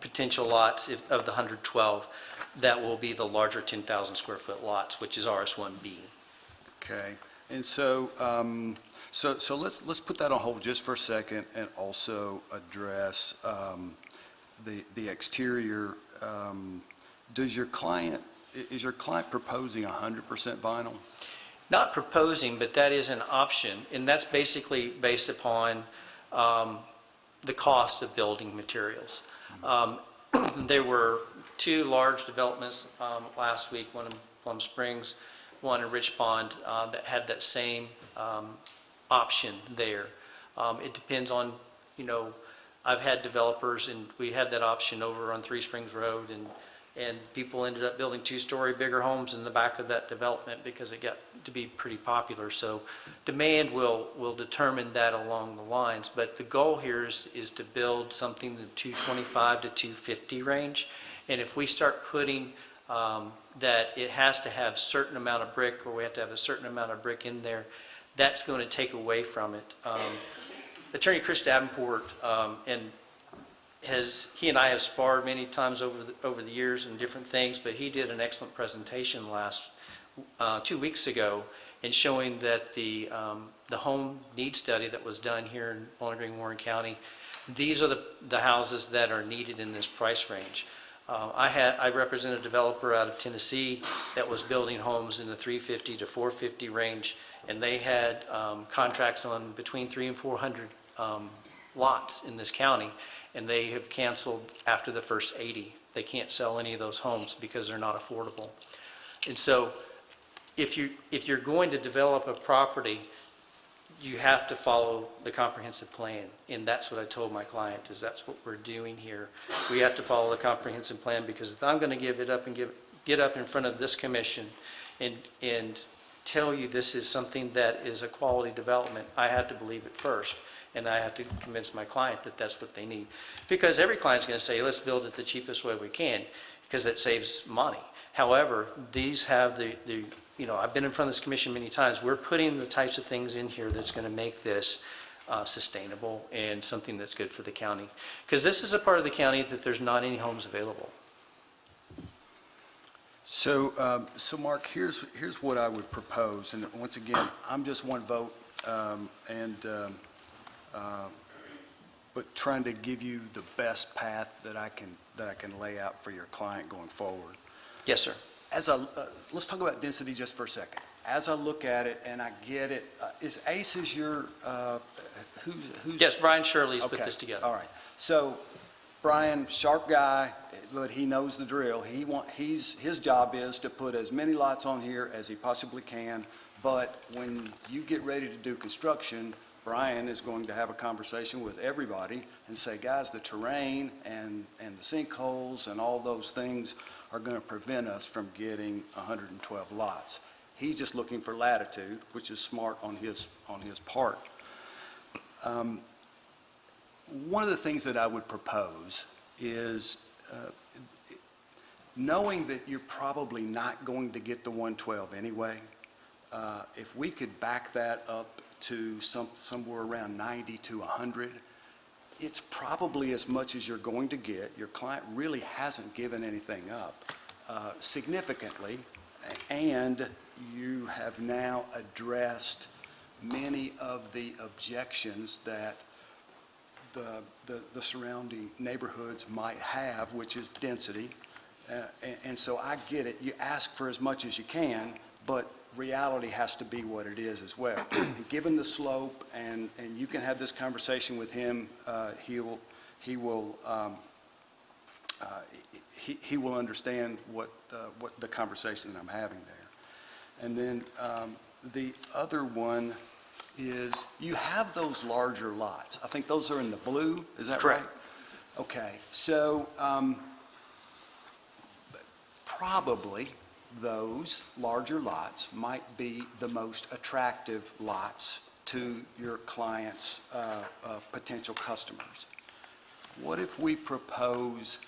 potential lots of the 112, that will be the larger 10,000 square foot lots, which is RS1B. Okay, and so, so let's put that on hold just for a second and also address the exterior. Is your client proposing 100% vinyl? Not proposing, but that is an option, and that's basically based upon the cost of building materials. There were two large developments last week, one in Plum Springs, one in Richmond, that had that same option there. It depends on, I've had developers, and we had that option over on Three Springs Road, and people ended up building two-story bigger homes in the back of that development because it got to be pretty popular. So demand will determine that along the lines, but the goal here is to build something in the 225 to 250 range. And if we start putting that it has to have a certain amount of brick, or we have to have a certain amount of brick in there, that's going to take away from it. Attorney Chris Davenport, he and I have sparred many times over the years and different things, but he did an excellent presentation 2 weeks ago in showing that the home need study that was done here in Bowling Green, Warren County, these are the houses that are needed in this price range. I represent a developer out of Tennessee that was building homes in the 350 to 450 range, and they had contracts on between 300 and 400 lots in this county, and they have canceled after the first 80. They can't sell any of those homes because they're not affordable. And so if you're going to develop a property, you have to follow the comprehensive plan, and that's what I told my client, is that's what we're doing here. We have to follow the comprehensive plan, because if I'm going to give it up and get up in front of this commission and tell you this is something that is a quality development, I have to believe it first, and I have to convince my client that that's what they need. Because every client's going to say, let's build it the cheapest way we can, because it saves money. However, these have I've been in front of this commission many times. We're putting the types of things in here that's going to make this sustainable and something that's good for the county. Because this is a part of the county that there's not any homes available. So, Mark, here's what I would propose, and once again, I'm just one vote, but trying to give you the best path that I can lay out for your client going forward. Yes, sir. Let's talk about density just for a second. As I look at it and I get it, is ACES your, who's? Yes, Brian Shirley's put Okay, this together. all right. So, Brian, sharp guy, but he knows the drill. His job is to put as many lots on here as he possibly can, but when you get ready to do construction, Brian is going to have a conversation with everybody and say, guys, the terrain and the sinkholes and all those things are going to prevent us from getting 112 lots. He's just looking for latitude, which is smart on his part. One of the things that I would propose is, knowing that you're probably not going to get the 112 anyway, if we could back that up to somewhere around 90 to 100, it's probably as much as you're going to get. Your client really hasn't given anything up significantly, and you have now addressed many of the objections that the surrounding neighborhoods might have, which is density. And so I get it. You ask for as much as you can, but reality has to be what it is as well. And given the slope, and you can have this conversation with him, he will understand what the conversation that I'm having there. And then the other one is, you have those larger lots. I think those are in the blue, is that right? Correct. Okay, so probably those larger lots might be the most attractive lots to your client's potential customers. What if we propose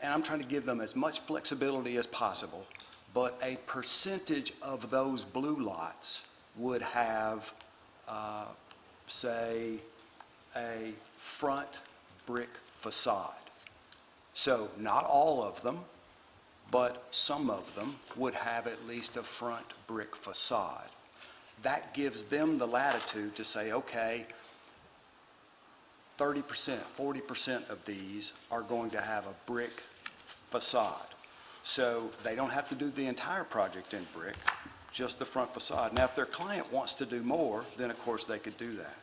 and I'm trying to give them as much flexibility as possible, but a percentage of those blue lots would have, say, a front brick facade. So not all of them, but some of them would have at least a front brick facade. That gives them the latitude to say, okay, 30%, 40% of these are going to have a brick facade. So they don't have to do the entire project in brick, just the front facade. Now, if their client wants to do more, then of course they could do that.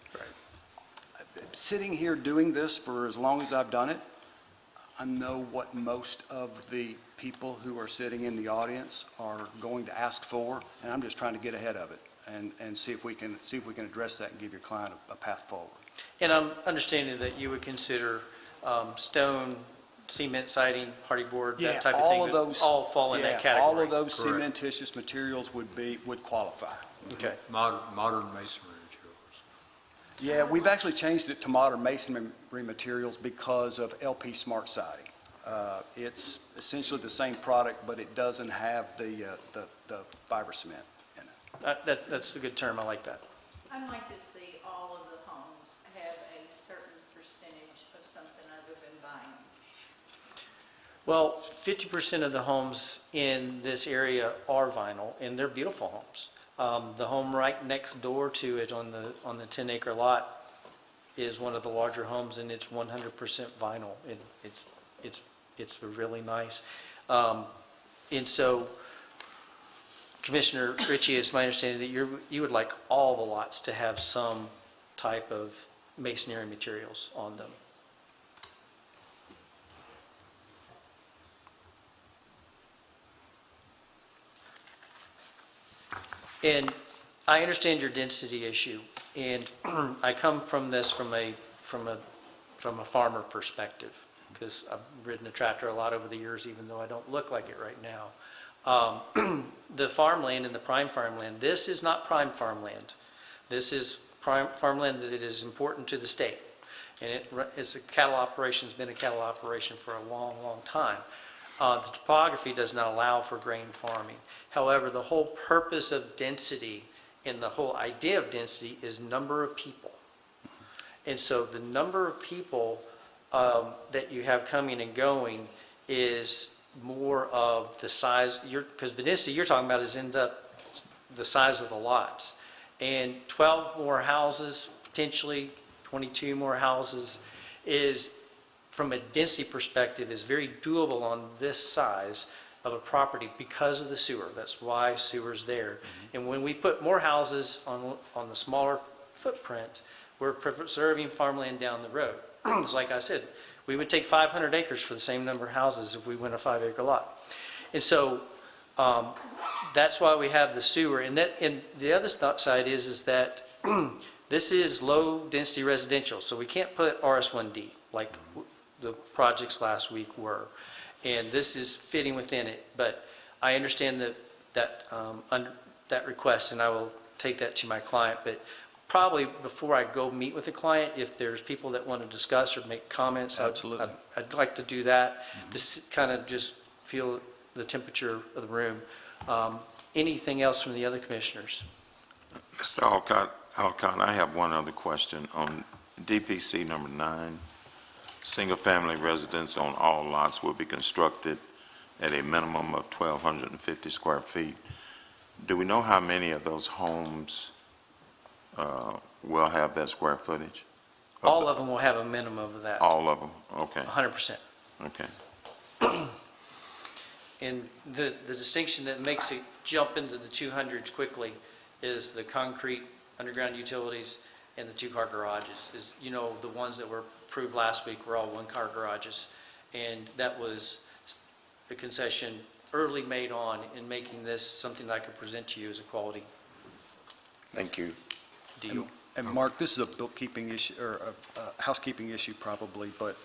Sitting here doing this for as long as I've done it, I know what most of the people who are sitting in the audience are going to ask for, and I'm just trying to get ahead of it and see if we can address that and give your client a path forward. And I'm understanding that you would consider stone, cement siding, hardy board, that type of thing, would all fall in that category? All of those Correct. cementitious materials would qualify. Okay. Modern masonry materials. Yeah, we've actually changed it to modern masonry materials because of LP Smart Siding. It's essentially the same product, but it doesn't have the fiber cement in it. That's a good term, I like that. I'd like to see all of the homes have a certain percentage of something other than vinyl. Well, 50% of the homes in this area are vinyl, and they're beautiful homes. The home right next door to it on the 10-acre lot is one of the larger homes, and it's 100% vinyl. It's really nice. And so, Commissioner Ritchie, it's my understanding that you would like all the lots to have some type of masonry materials on them. And I understand your density issue, and I come from this from a farmer perspective, because I've ridden a tractor a lot over the years, even though I don't look like it right now. The farmland and the prime farmland, this is not prime farmland. This is prime farmland that it is important to the state. And it's a cattle operation, it's been a cattle operation for a long, long time. The topography does not allow for grain farming. However, the whole purpose of density and the whole idea of density is number of people. And so the number of people that you have coming and going is more of the size, because the density you're talking about is end up the size of the lots. And 12 more houses, potentially 22 more houses, is, from a density perspective, is very doable on this size of a property because of the sewer. That's why sewer's there. And when we put more houses on the smaller footprint, we're preserving farmland down the road. It's like I said, we would take 500 acres for the same number of houses if we went a 5-acre lot. And so that's why we have the sewer. And the other side is that this is low-density residential, so we can't put RS1D like the projects last week were. And this is fitting within it. But I understand that request, and I will take that to my client. But probably before I go meet with the client, if there's people that want to discuss or make comments, Absolutely. I'd like to do that. Just kind of just feel the temperature of the room. Anything else from the other commissioners? Mr. Alcott, I have one other question on DPC number 9. Single-family residence on all lots will be constructed at a minimum of 1,250 square feet. Do we know how many of those homes will have that square footage? All of them will have a minimum of that. All of them? Okay, 100%. okay. And the distinction that makes it jump into the 200s quickly is the concrete underground utilities and the 2-car garages. Is, you know, the ones that were approved last week were all 1-car garages. And that was the concession early made on in making this something that I could present to you as a quality Thank you. deal. And Mark, this is a bookkeeping issue, or a housekeeping issue probably, but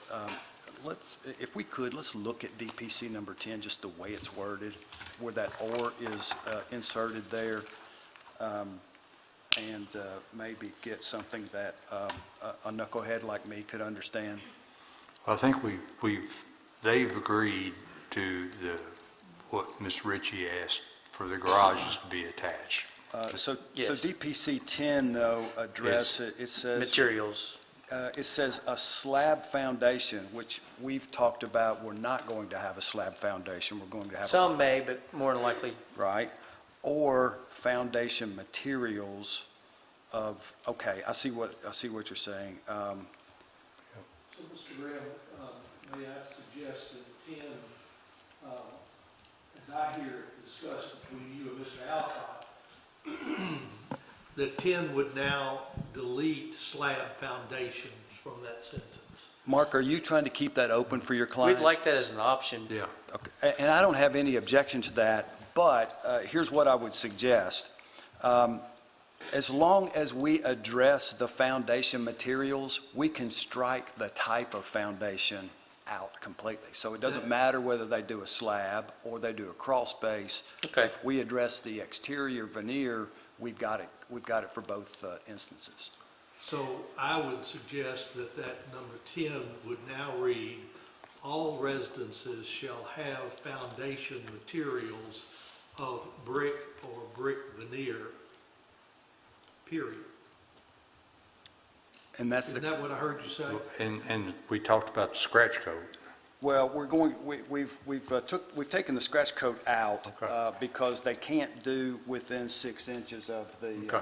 if we could, let's look at DPC number 10, just the way it's worded, where that "or" is inserted there, and maybe get something that a knucklehead like me could understand. I think we've they've agreed to what Ms. Ritchie asked for the garages to be attached. So Yes. DPC 10, though, address, it says, Materials. it says a slab foundation, which we've talked about, we're not going to have a slab foundation, we're going to have. Some may, but more than likely, Right? Or foundation materials of, okay, I see what you're saying. So, Mr. Graham, may I suggest that 10, as I hear it discussed between you and Mr. Alcott, that 10 would now delete slab foundations from that sentence. Mark, are you trying to keep that open for your client? we'd like that as an option. Yeah. Okay, and I don't have any objection to that, but here's what I would suggest. As long as we address the foundation materials, we can strike the type of foundation out completely. So it doesn't matter whether they do a slab or they do a crawl space. Okay. If we address the exterior veneer, we've got it for both instances. So I would suggest that number 10 would now read, all residences shall have foundation materials of brick or brick veneer, period. And that's Isn't the, that what I heard you say? And we talked about the scratch code. well, we've taken the scratch coat out Okay. because they can't do within 6 inches of Okay.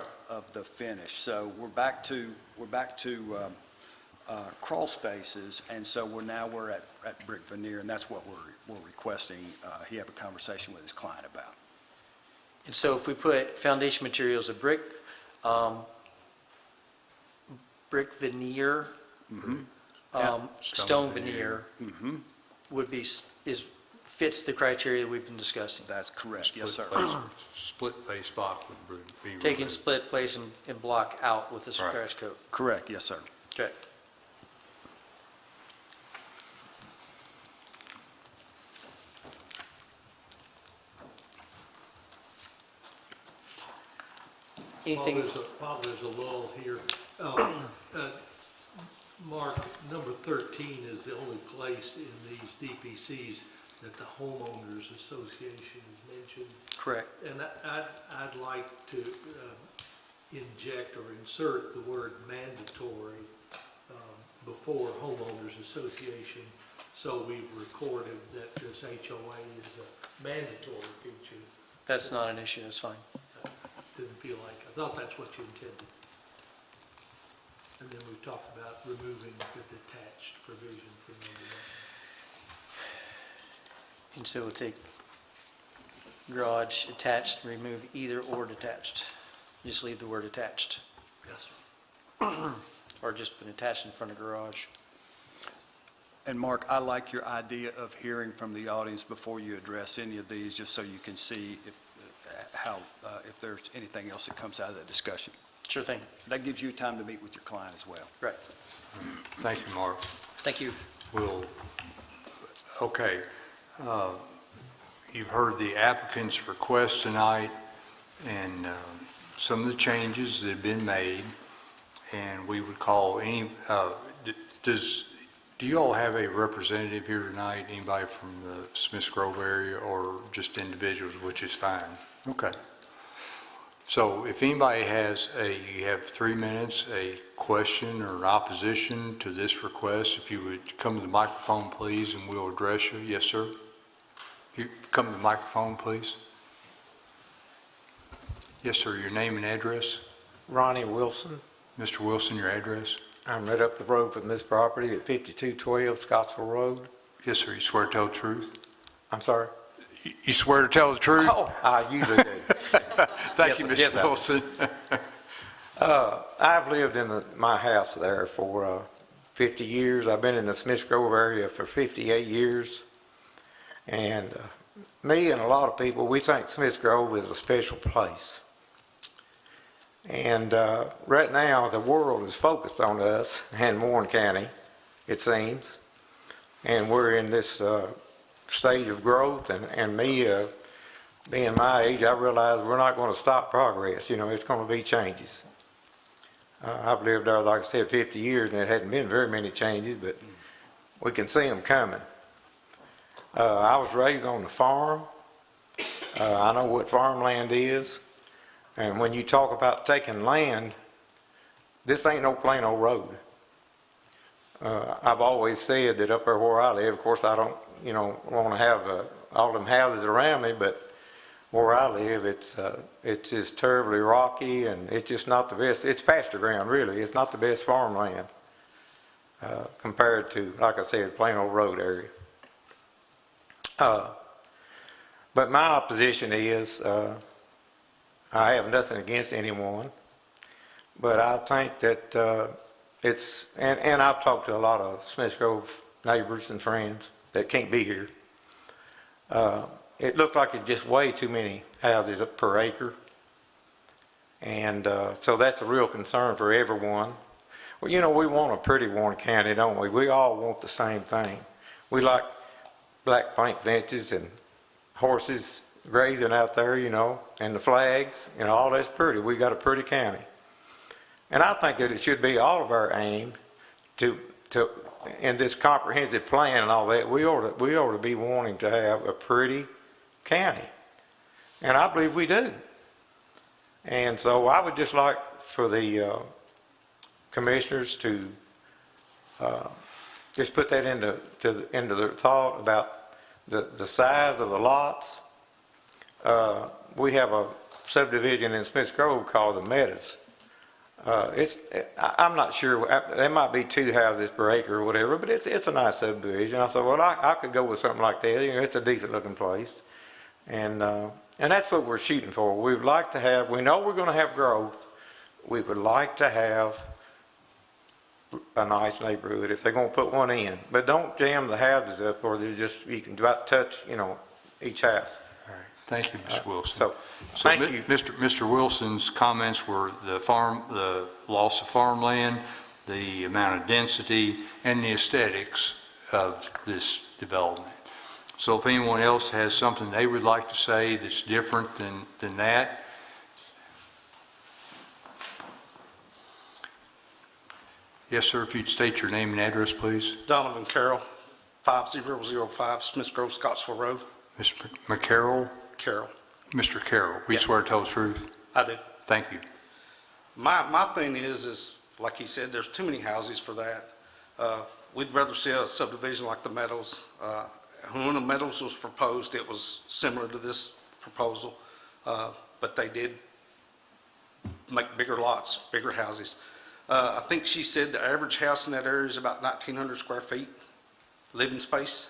the finish. So we're back to crawl spaces, and so we're at brick veneer, and that's what we're requesting. He have a conversation with his client about. And so if we put foundation materials of brick, brick veneer, stone veneer would be, fits the criteria we've been discussing. That's correct, yes, sir. Split face block would be. Taking removed. split place and block out with the Right. scratch coat. Correct, yes, sir. Okay. Anything, While there's a lull here, Mark, number 13 is the only place in these DPCs that the homeowners association is mentioned. correct. And I'd like to inject or insert the word mandatory before homeowners association, so we've recorded that this HOA is a mandatory feature. That's not an issue, that's fine. Didn't feel like, I thought that's what you intended. And then we talked about removing the detached provision from number 1. And so we'll take garage attached, remove either or detached. Just leave the word attached, Yes. or just put attached in front of garage. And Mark, I like your idea of hearing from the audience before you address any of these, just so you can see if there's anything else that comes out of that discussion. Sure thing. That gives you time to meet with your client as well. Right. Thank you, Mark. Thank you. Okay. You've heard the applicant's request tonight and some of the changes that have been made, and we would call any, do you all have a representative here tonight, anybody from the Smiths Grove area, or just individuals, which is fine? Okay. So if anybody you have 3 minutes, a question or an opposition to this request, if you would come to the microphone, please, and we'll address you. Yes, sir? You come to the microphone, please. Yes, sir, your name and address? Ronnie Wilson. Mr. Wilson, your address? I'm right up the road from this property at 5212 Scottsville Road. Yes, sir, you swear to tell the truth? I'm sorry? You swear to tell the truth? Oh, I usually do. Thank you, Yes, Mr. Wilson. I've lived in my house there for 50 years. I've been in the Smiths Grove area for 58 years. And me and a lot of people, we think Smiths Grove is a special place. And right now, the world is focused on us and Warren County, it seems. And we're in this stage of growth, and me, being my age, I realize we're not going to stop progress. You know, it's going to be changes. I've lived there, like I said, 50 years, and it hadn't been very many changes, but we can see them coming. I was raised on the farm. I know what farmland is. And when you talk about taking land, this ain't no plain old road. I've always said that up there where I live, of course, I don't, want to have all them houses around me, but where I live, it's just terribly rocky, and it's just not the best. It's pasture ground, really. It's not the best farmland compared to, like I said, plain old road area. But my opposition is, I have nothing against anyone, but I think that and I've talked to a lot of Smiths Grove neighbors and friends that can't be here. It looked like it's just way too many houses up per acre. And so that's a real concern for everyone. Well, we want a pretty Warren County, don't we? We all want the same thing. We like black paint fences and horses grazing out there, and the flags, all that's pretty. We got a pretty county. And I think that it should be all of our aim to in this comprehensive plan and all that, we ought to be wanting to have a pretty county. And I believe we do. And so I would just like for the commissioners to just put that into their thought about the size of the lots. We have a subdivision in Smiths Grove called the Meadows. I'm not sure, there might be 2 houses per acre or whatever, but it's a nice subdivision. I thought, well, I could go with something like that. It's a decent looking place. And that's what we're shooting for. We would like to have, we know we're going to have growth. We would like to have a nice neighborhood if they're going to put one in. But don't jam the houses up or you can about touch, each house. All right. Thank you, Mr. Wilson. So thank you. Mr. Wilson's comments were the loss of farmland, the amount of density, and the aesthetics of this development. So if anyone else has something they would like to say that's different than that, yes, sir, if you'd state your name and address, please. Donovan Carroll, 5005 Smiths Grove, Scottsville Road. Mr. McCarroll? Carroll. Mr. Carroll, we swear to tell the truth. I do. Thank you. My thing is like he said, there's too many houses for that. We'd rather see a subdivision like the Meadows. When the Meadows was proposed, it was similar to this proposal, but they did make bigger lots, bigger houses. I think she said the average house in that area is about 1,900 square feet, living space.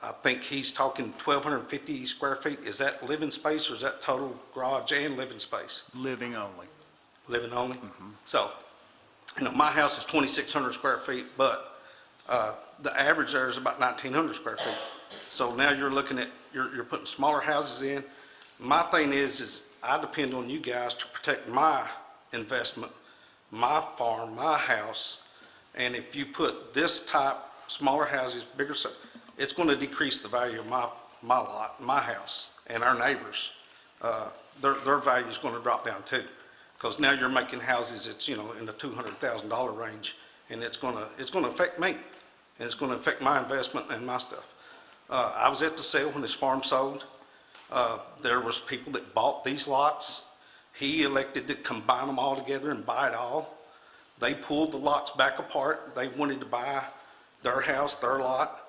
I think he's talking 1,250 square feet. Is that living space or is that total garage and living space? Living only. Living only? So, my house is 2,600 square feet, but the average there is about 1,900 square feet. So now you're looking at, you're putting smaller houses in. My thing is I depend on you guys to protect my investment, my farm, my house. And if you put this type, smaller houses, bigger stuff, it's going to decrease the value of my lot, my house, and our neighbors. Their value is going to drop down too, because now you're making houses that's in the $200,000 range, and it's going to affect me, and it's going to affect my investment and my stuff. I was at the sale when this farm sold. There was people that bought these lots. He elected to combine them all together and buy it all. They pulled the lots back apart. They wanted to buy their house, their lot.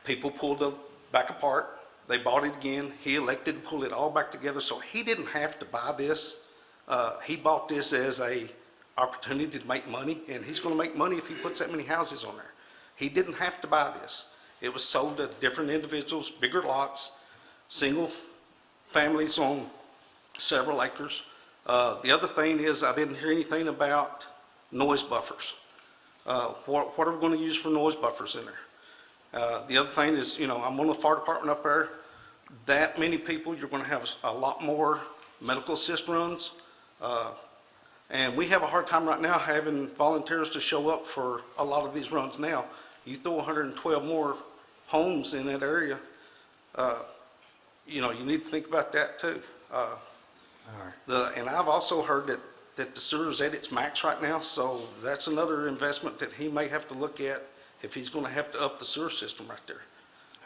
People pulled it back apart. They bought it again. He elected to pull it all back together, so he didn't have to buy this. He bought this as a opportunity to make money, and he's going to make money if he puts that many houses on there. He didn't have to buy this. It was sold to different individuals, bigger lots, single families on several acres. The other thing is I didn't hear anything about noise buffers. What are we going to use for noise buffers in there? The other thing is, I'm on the fire department up there. That many people, you're going to have a lot more medical assist runs. And we have a hard time right now having volunteers to show up for a lot of these runs now. You throw 112 more homes in that area, you need to think about that too. And I've also heard that the sewer is at its max right now, so that's another investment that he may have to look at. if he's gonna have to up the sewer system right there.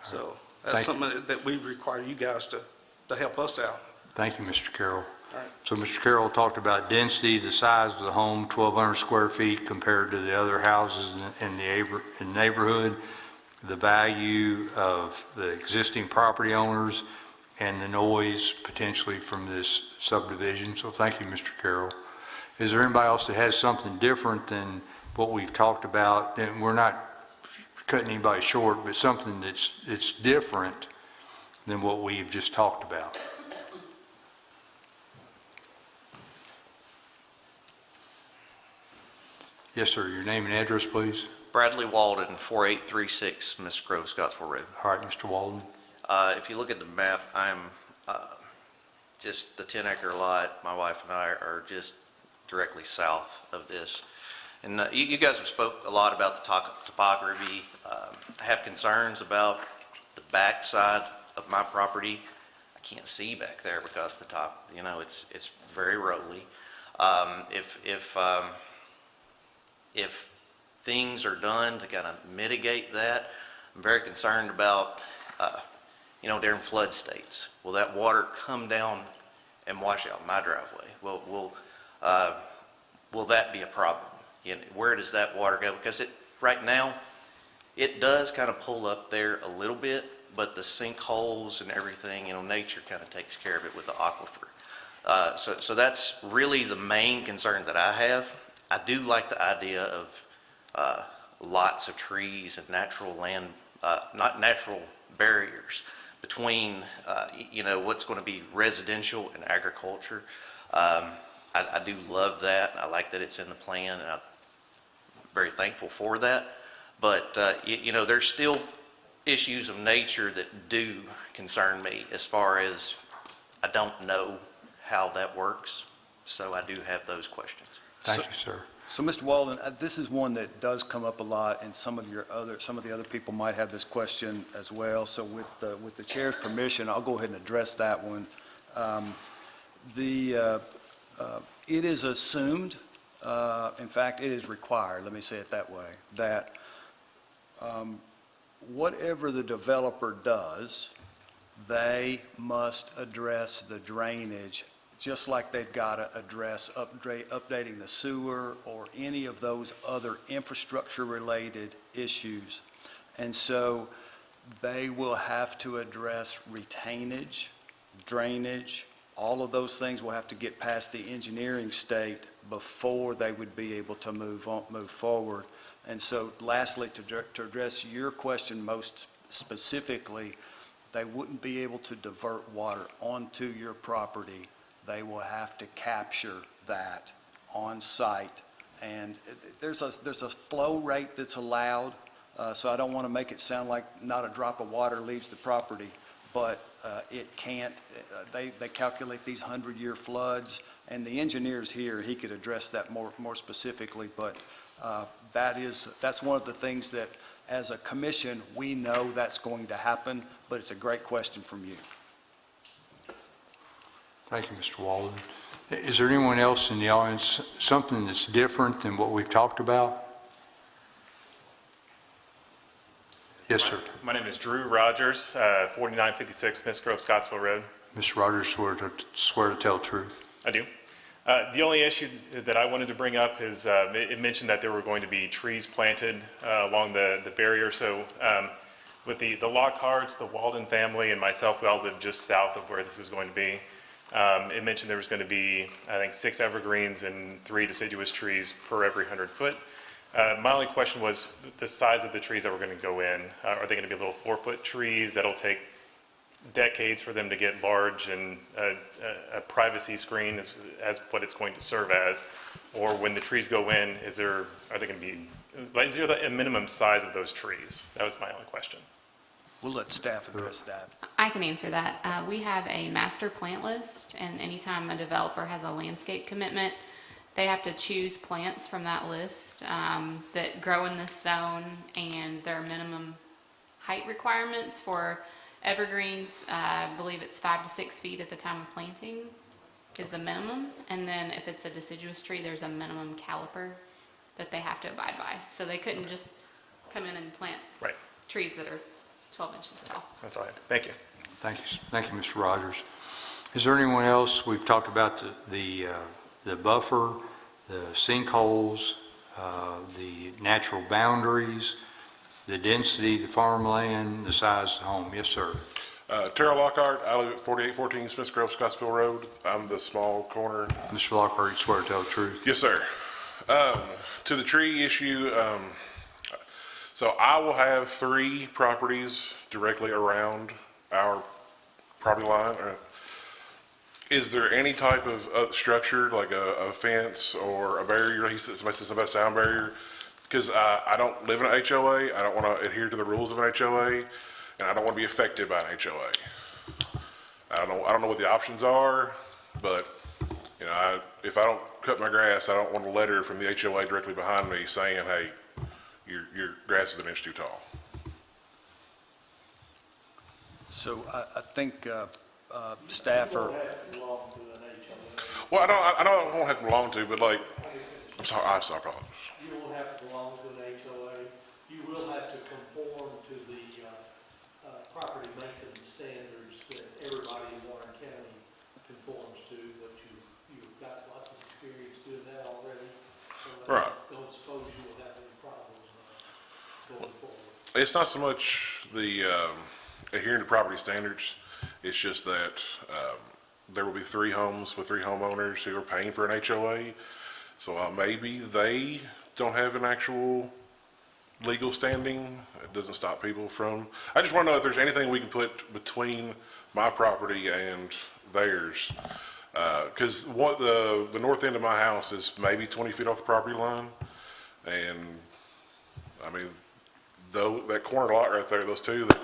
So that's Thank something that we require you guys to help us out. Thank you, Mr. Carroll. All right. So Mr. Carroll talked about density, the size of the home, 1,200 square feet compared to the other houses in the neighborhood, the value of the existing property owners, and the noise potentially from this subdivision. So thank you, Mr. Carroll. Is there anybody else that has something different than what we've talked about? And we're not cutting anybody short, but something that's different than what we've just talked about. Yes, sir. Your name and address, please. Bradley Walden, 4836 Miss Grove, Scottsville Road. All right, Mr. Walden. If you look at the map, I'm just the 10-acre lot. My wife and I are just directly south of this. And you guys have spoke a lot about the topography. I have concerns about the back side of my property. I can't see back there because the top, you know, it's very rolly. If things are done to kind of mitigate that, I'm very concerned about, you know, during flood states. Will that water come down and wash out my driveway? Will that be a problem? You know, where does that water go? Because right now, it does kind of pull up there a little bit, but the sinkholes and everything, you know, nature kind of takes care of it with the aquifer. So that's really the main concern that I have. I do like the idea of lots of trees and natural land, not natural barriers between, you know, what's going to be residential and agriculture. I do love that. I like that it's in the plan, and I'm very thankful for that. But, you know, there's still issues of nature that do concern me as far as I don't know how that works. So I do have those questions. Thank you, sir. So, Mr. Walden, this is one that does come up a lot, and some of the other people might have this question as well. So with the chair's permission, I'll go ahead and address that one. It is assumed, in fact, it is required, let me say it that way, that whatever the developer does, they must address the drainage, just like they've got to address updating the sewer or any of those other infrastructure-related issues. And so they will have to address retainage, drainage, all of those things will have to get past the engineering state before they would be able to move forward. And so lastly, to address your question most specifically, they wouldn't be able to divert water onto your property. They will have to capture that on site. And there's a flow rate that's allowed, so I don't want to make it sound like not a drop of water leaves the property, but it can't, they calculate these 100-year floods, and the engineer's here, he could address that more specifically, but that's one of the things that, as a commission, we know that's going to happen, but it's a great question from you. Thank you, Mr. Walden. Is there anyone else in the audience, something that's different than what we've talked about? Yes, sir. My name is Drew Rogers, 4956 Miss Grove, Scottsville Road. Mr. Rogers, swear to tell the truth. I do. The only issue that I wanted to bring up is it mentioned that there were going to be trees planted along the barrier. So with the Lockharts, the Walden family, and myself, we all live just south of where this is going to be. It mentioned there was going to be, I think, 6 evergreens and 3 deciduous trees per every 100 foot. My only question was the size of the trees that were going to go in. Are they going to be little 4-foot trees that'll take decades for them to get large and a privacy screen as what it's going to serve as? Or when the trees go in, are they going to be, is there a minimum size of those trees? That was my only question. We'll let staff address that. I can answer that. We have a master plant list, and anytime a developer has a landscape commitment, they have to choose plants from that list that grow in this zone, and there are minimum height requirements for evergreens. I believe it's 5 to 6 feet at the time of planting is the minimum, and then if it's a deciduous tree, there's a minimum caliper that they have to abide by. So they couldn't just come in and plant Right. trees that are 12 inches tall. That's all I have. Thank you. Thank you, Mr. Rogers. Is there anyone else? We've talked about the buffer, the sinkholes, the natural boundaries, the density, the farmland, the size of the home. Yes, sir. Terrell Lockhart, I live at 4814 Smith Grove, Scottsville Road. I'm the small corner. Mr. Lockhart, you swear to tell the truth? Yes, sir. To the tree issue, so I will have 3 properties directly around our property line. Is there any type of structure, like a fence or a barrier? Somebody said something about a sound barrier. Because I don't live in an HOA, I don't want to adhere to the rules of an HOA, and I don't want to be affected by an HOA. I don't know what the options are, but, you know, if I don't cut my grass, I don't want a letter from the HOA directly behind me saying, hey, your grass is an inch too tall. So I think staff are, Well, I know I won't have to belong to, but like, I'm sorry, I apologize. You won't have to belong to an HOA. You will have to conform to the property maintenance standards that everybody in Warren County conforms to, but you've got lots of experience doing that already. So Right. don't suppose you will have any problems going forward. It's not so much the adhering to property standards, it's just that there will be 3 homes with 3 homeowners who are paying for an HOA. So maybe they don't have an actual legal standing. It doesn't stop people from, I just want to know if there's anything we can put between my property and theirs. Because the north end of my house is maybe 20 feet off the property line. And, I mean, though, that corner lot right there, those 2 that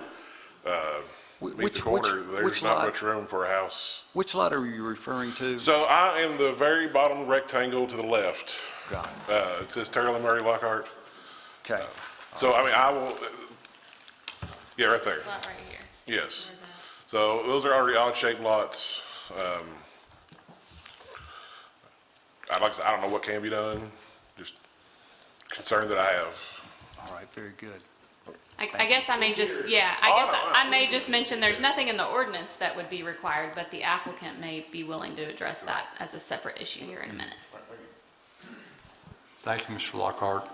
meet the corner, there's not much room for a house. which lot are you referring to? So I am the very bottom rectangle to the left. Got it. It says Terrell and Murray Lockhart. Okay. So, I mean, I will, yeah, right there. It's not right here. Yes. So those are already odd-shaped lots. Like I said, I don't know what can be done, just concern that I have. All right, very good. I guess I may just, I may just mention there's nothing in the ordinance that would be required, but the applicant may be willing to address that as a separate issue here in a minute. Thank you, Mr. Lockhart.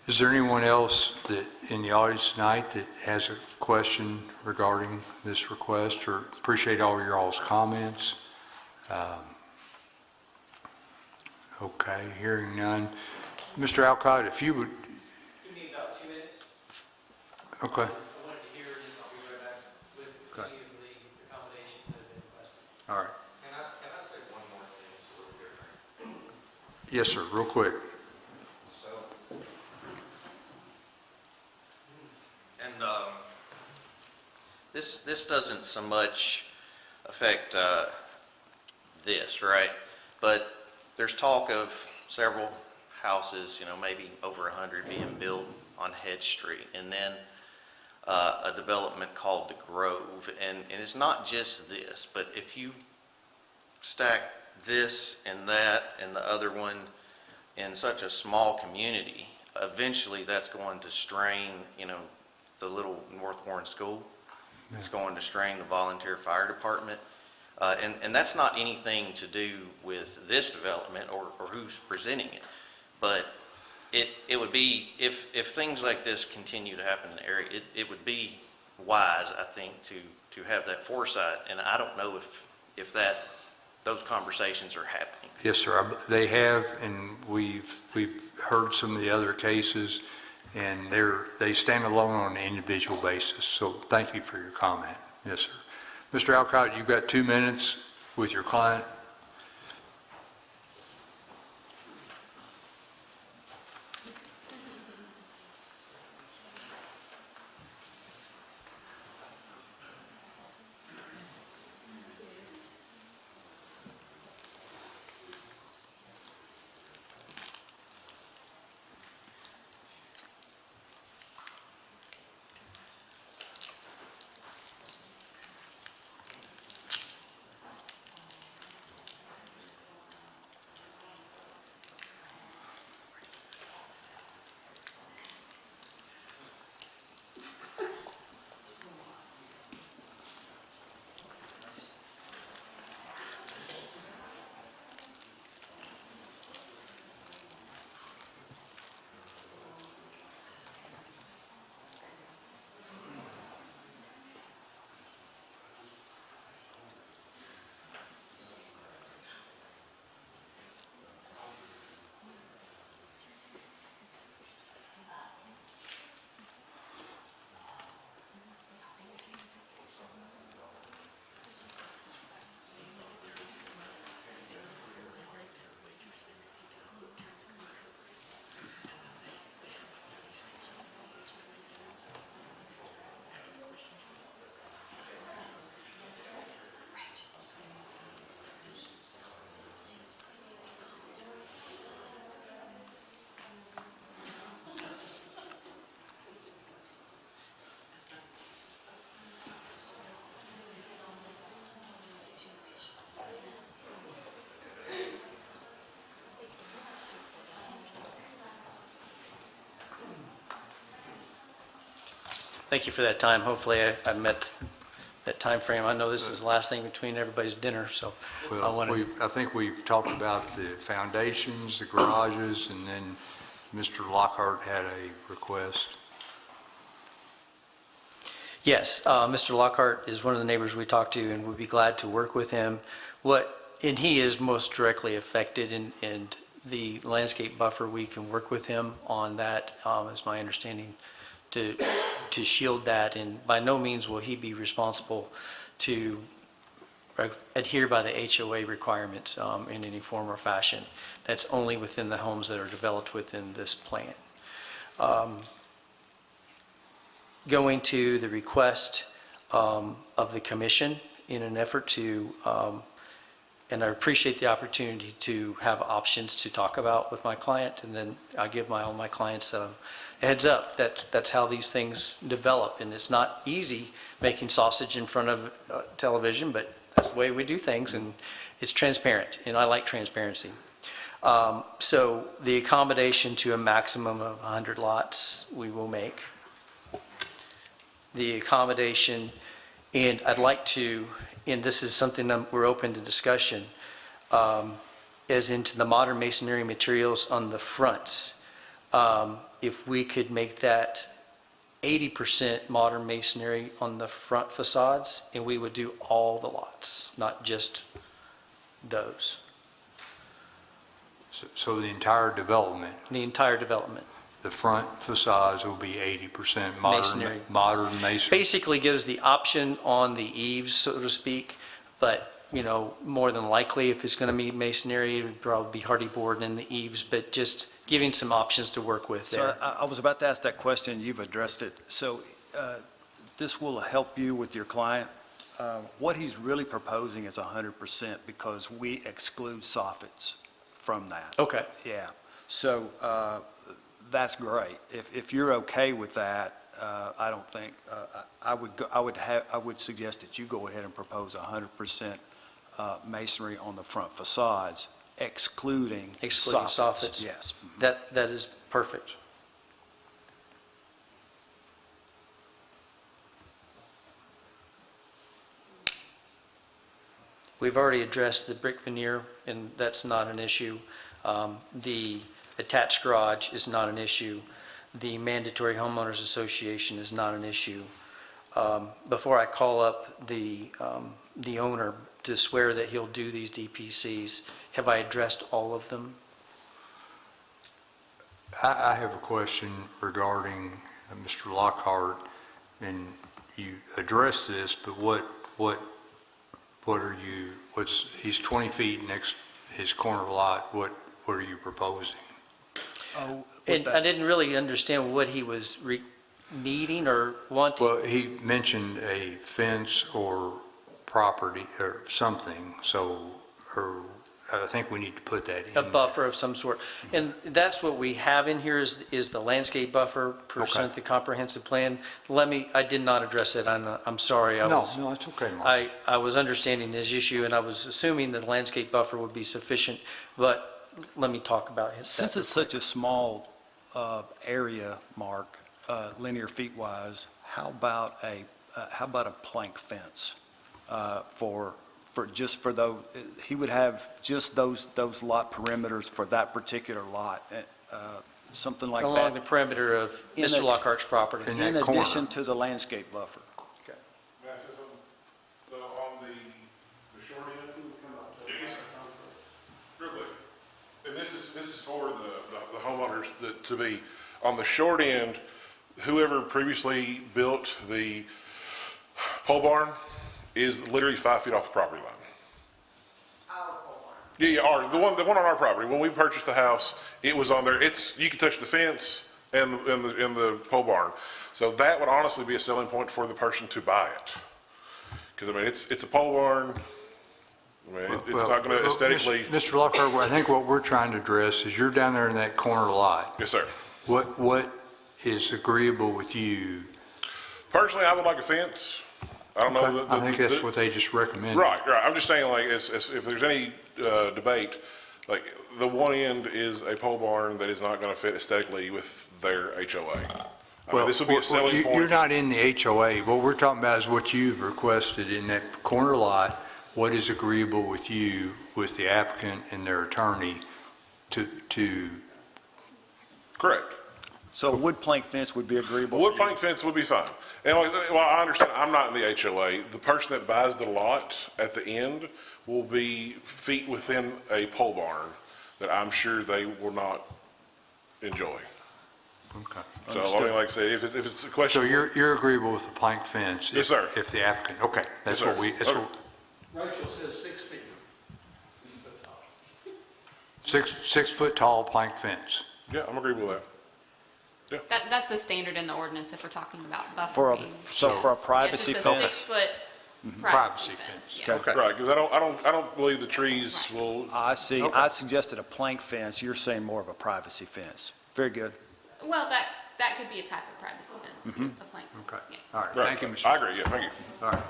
Is there anyone else that, in the audience tonight, that has a question regarding this request, or appreciate all your all's comments? Okay, hearing none. Mr. Alcott, if you would. Give me about 2 minutes. Okay. I wanted to hear it, and I'll be right back with any of the accommodations that have been requested. All right. Can I say one more thing that's a little different? Yes, sir, real quick. So, and this doesn't so much affect this, right? But there's talk of several houses, you know, maybe over 100 being built on Head Street, and then a development called The Grove. And it's not just this, but if you stack this and that and the other one in such a small community, eventually that's going to strain, you know, the little North Warren School. It's going to strain the volunteer fire department. And that's not anything to do with this development or who's presenting it. But it would be, if things like this continue to happen in the area, it would be wise, I think, to have that foresight. And I don't know if those conversations are happening. Yes, sir, they have, and we've heard some of the other cases, and they stand alone on an individual basis. So thank you for your comment. Yes, sir. Mr. Alcott, you've got 2 minutes with your client. Thank you for that time. Hopefully I met that time frame. I know this is the last thing between everybody's dinner, so I Well, wanted, I think we've talked about the foundations, the garages, and then Mr. Lockhart had a request. yes, Mr. Lockhart is one of the neighbors we talked to, and we'd be glad to work with him. And he is most directly affected, and the landscape buffer, we can work with him on that, is my understanding, to shield that, and by no means will he be responsible to adhere by the HOA requirements in any form or fashion. That's only within the homes that are developed within this plan. Going to the request of the commission in an effort to, and I appreciate the opportunity to have options to talk about with my client, and then I give all my clients a heads up. That's how these things develop, and it's not easy making sausage in front of television, but that's the way we do things, and it's transparent, and I like transparency. So the accommodation to a maximum of 100 lots we will make. The accommodation, and I'd like to, and this is something we're open to discussion, as into the modern masonry materials on the fronts. If we could make that 80% modern masonry on the front facades, and we would do all the lots, not just those. So the entire development, The entire development. the front facades will be 80% Masonry. modern masonry. Basically gives the option on the eaves, so to speak, but, more than likely, if it's going to be masonry, it would probably be hardy board in the eaves, but just giving some options to work with So there. I was about to ask that question, you've addressed it. So this will help you with your client. What he's really proposing is 100% because we exclude soffits from that. Okay. Yeah. So that's great. If you're okay with that, I don't think, I would suggest that you go ahead and propose 100% masonry on the front facades, excluding soffits. Yes. That is perfect. We've already addressed the brick veneer, and that's not an issue. The attached garage is not an issue. The mandatory homeowners association is not an issue. Before I call up the owner to swear that he'll do these DPCs, have I addressed all of them? I have a question regarding Mr. Lockhart, and you addressed this, but he's 20 feet next his corner lot, what are you proposing? And I didn't really understand what he was needing or wanting. Well, he mentioned a fence or property or something, or I think we need to put that in. A buffer of some sort. And that's what we have in here is the landscape buffer percent Okay. the comprehensive plan. I did not address it. I'm sorry. No, it's okay, Mark. I was understanding his issue, and I was assuming that the landscape buffer would be sufficient, but let me talk about his. Since it's such a small area, Mark, linear feet wise, how about a plank fence for those? He would have just those lot perimeters for that particular lot, something like that. Along the perimeter of In Mr. the- Lockhart's property. In In that corner. addition to the landscape buffer. May I say something? So on the short end, yes, sir. Real quick. And this is for the homeowners to be, on the short end, whoever previously built the pole barn is literally 5 feet off the property line. Our pole barn? Yeah, the one on our property. When we purchased the house, it was on there. You could touch the fence and the pole barn. So that would honestly be a selling point for the person to buy it. Because, it's a pole barn. It's not going to aesthetically. Mr. Lockhart, I think what we're trying to address is you're down there in that corner lot. Yes, sir. What is agreeable with you? Personally, I would like a fence. I don't know. I think that's what they just recommended. Right. I'm just saying, if there's any debate, the one end is a pole barn that is not going to fit aesthetically with their HOA. I mean, this will be a selling You're point. not in the HOA. What we're talking about is what you've requested in that corner lot. What is agreeable with you, with the applicant and their attorney to, Correct. So a wood plank fence would be agreeable? Wood for you? plank fence would be fine. And well, I understand, I'm not in the HOA. The person that buys the lot at the end will be feet within a pole barn that I'm sure they will not enjoy. okay. So, I mean, like I say, if it's a question. So you're agreeable with the plank fence? Yes, sir. If the applicant, okay, that's Yes, what sir. we, that's Okay. what, Rachel says 6 feet. 6 foot tall plank fence. Yeah, I'm agreeable with that. That's the standard in the ordinance if we're talking about For a, buffering. so for a Yeah, privacy just a fence? 6-foot Privacy fence. Yeah. Okay. Right, because I don't believe the trees will, I see. I suggested a plank fence. You're saying more of a privacy fence. Very good. Well, that could be a type of privacy fence, a plank. Okay, Yeah. all right, right. thank you, Mr. I agree, yeah, thank you. All right.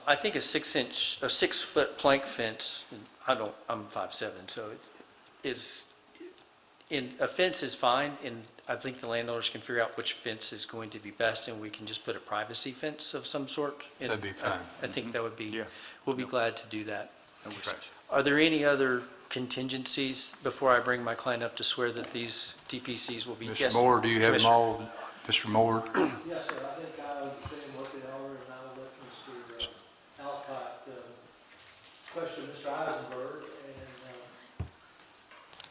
I think a 6-foot plank fence, I'm 5'7", so a fence is fine, and I think the landowners can figure out which fence is going to be best, and we can just put a privacy fence of some sort. And That'd be fine. I think that would be, Yeah. we'll be glad to do that. Okay. Are there any other contingencies before I bring my client up to swear that these DPCs will be? Mr. Yes, Moore, do you have them Commissioner. all? Mr. Moore? Yes, sir, I think I understand what they are, and I'll let Mr. Alcott question Mr. Eisenberg, and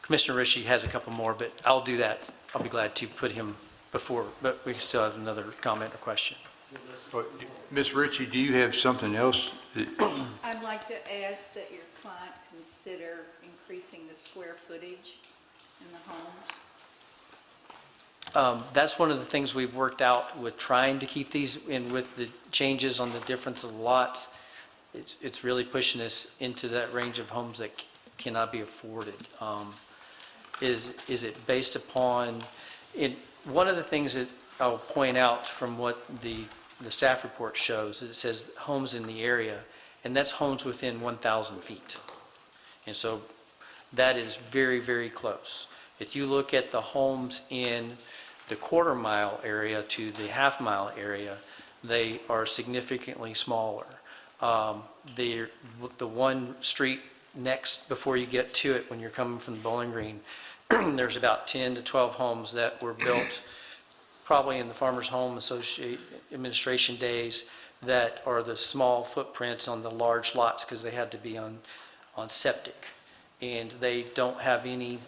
Commissioner Rishi has a couple more, but I'll do that. I'll be glad to put him before, but we still have another comment or question. Ms. Ritchie, do you have something else? I'd like to ask that your client consider increasing the square footage in the homes. That's one of the things we've worked out with trying to keep these, and with the changes on the difference of lots, it's really pushing us into that range of homes that cannot be afforded. Is it based upon, one of the things that I'll point out from what the staff report shows, it says homes in the area, and that's homes within 1,000 feet. And so that is very, very close. If you look at the homes in the quarter-mile area to the half-mile area, they are significantly smaller. The one street next, before you get to it, when you're coming from the Bowling Green, there's about 10 to 12 homes that were built probably in the Farmers Home Administration days that are the small footprints on the large lots because they had to be on septic. And they don't have any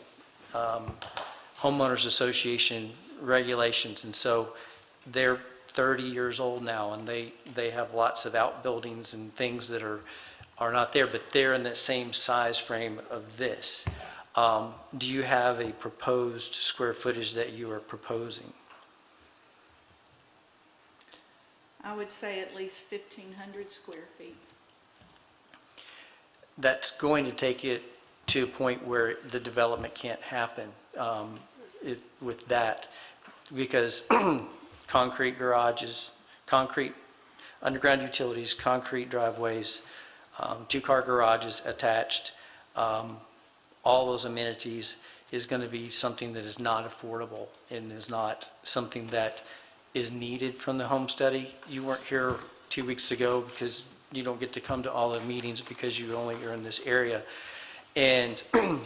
homeowners association regulations. And so they're 30 years old now, and they have lots of outbuildings and things that are not there, but they're in that same size frame of this. Do you have a proposed square footage that you are proposing? I would say at least 1,500 square feet. That's going to take it to a point where the development can't happen with that, because concrete garages, concrete underground utilities, concrete driveways, two-car garages attached, all those amenities is going to be something that is not affordable and is not something that is needed from the home study. You weren't here 2 weeks ago because you don't get to come to all the meetings because you only are in this area. And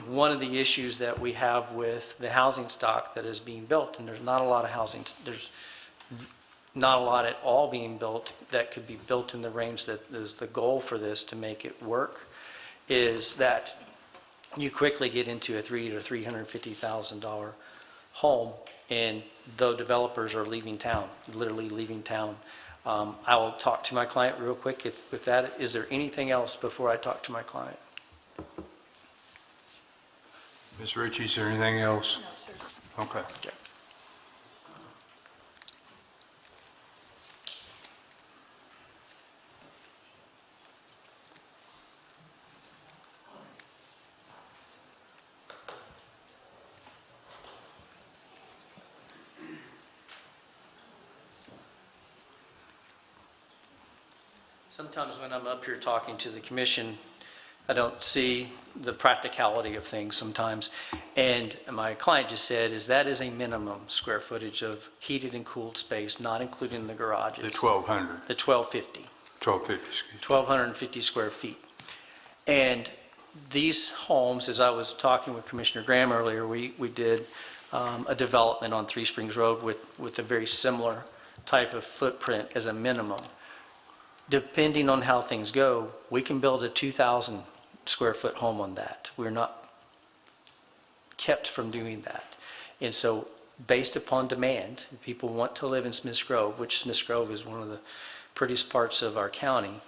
one of the issues that we have with the housing stock that is being built, and there's not a lot of housing, there's not a lot at all being built that could be built in the range that is the goal for this to make it work, is that you quickly get into a $300,000 to $350,000 home, and though developers are leaving town, literally leaving town. I will talk to my client real quick with that. Is there anything else before I talk to my client? Ms. Ritchie, is there anything else? No, sir. Okay. Okay. Sometimes when I'm up here talking to the commission, I don't see the practicality of things sometimes. And my client just said is that is a minimum square footage of heated and cooled space, not including the garages. The 1,200, The 1250. 1,250, excuse me. 1,250 square feet. And these homes, as I was talking with Commissioner Graham earlier, we did a development on Three Springs Road with a very similar type of footprint as a minimum. Depending on how things go, we can build a 2,000 square foot home on that. We're not kept from doing that. And so based upon demand, if people want to live in Smiths Grove, which Smiths Grove is one of the prettiest parts of our county,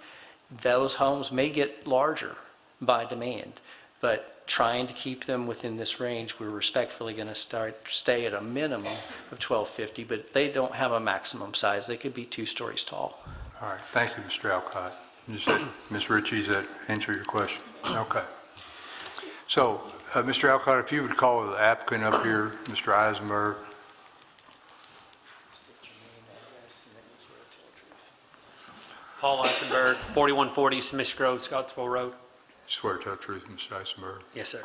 those homes may get larger by demand, but trying to keep them within this range, we're respectfully going to stay at a minimum of 1,250, but they don't have a maximum size. They could be 2 stories tall. All right, thank you, Mr. Alcott. Ms. Ritchie, does that answer your question? Okay. So, Mr. Alcott, if you would call the applicant up here, Mr. Eisenberg. Paul Eisenberg, 4140 Smith Grove, Scottsville Road. Swear to tell the truth, Mr. Eisenberg. Yes, sir.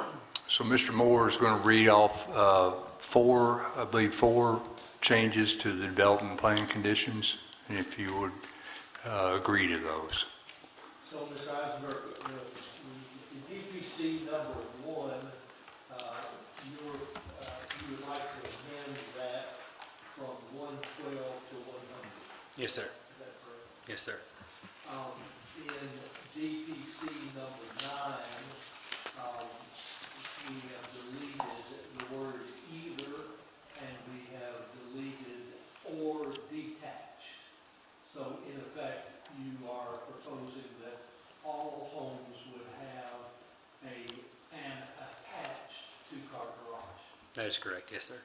So Mr. Moore is going to read off four changes to the development plan conditions, and if you would agree to those. So, Mr. Eisenberg, the DPC number 1, you would like to amend that from 112 to 100. Yes, sir. Is that correct? Yes, sir. In DPC number 9, we have deleted the word either, and we have deleted or detached. So in effect, you are proposing that all homes would have an attached 2-car garage. That is correct. Yes, sir.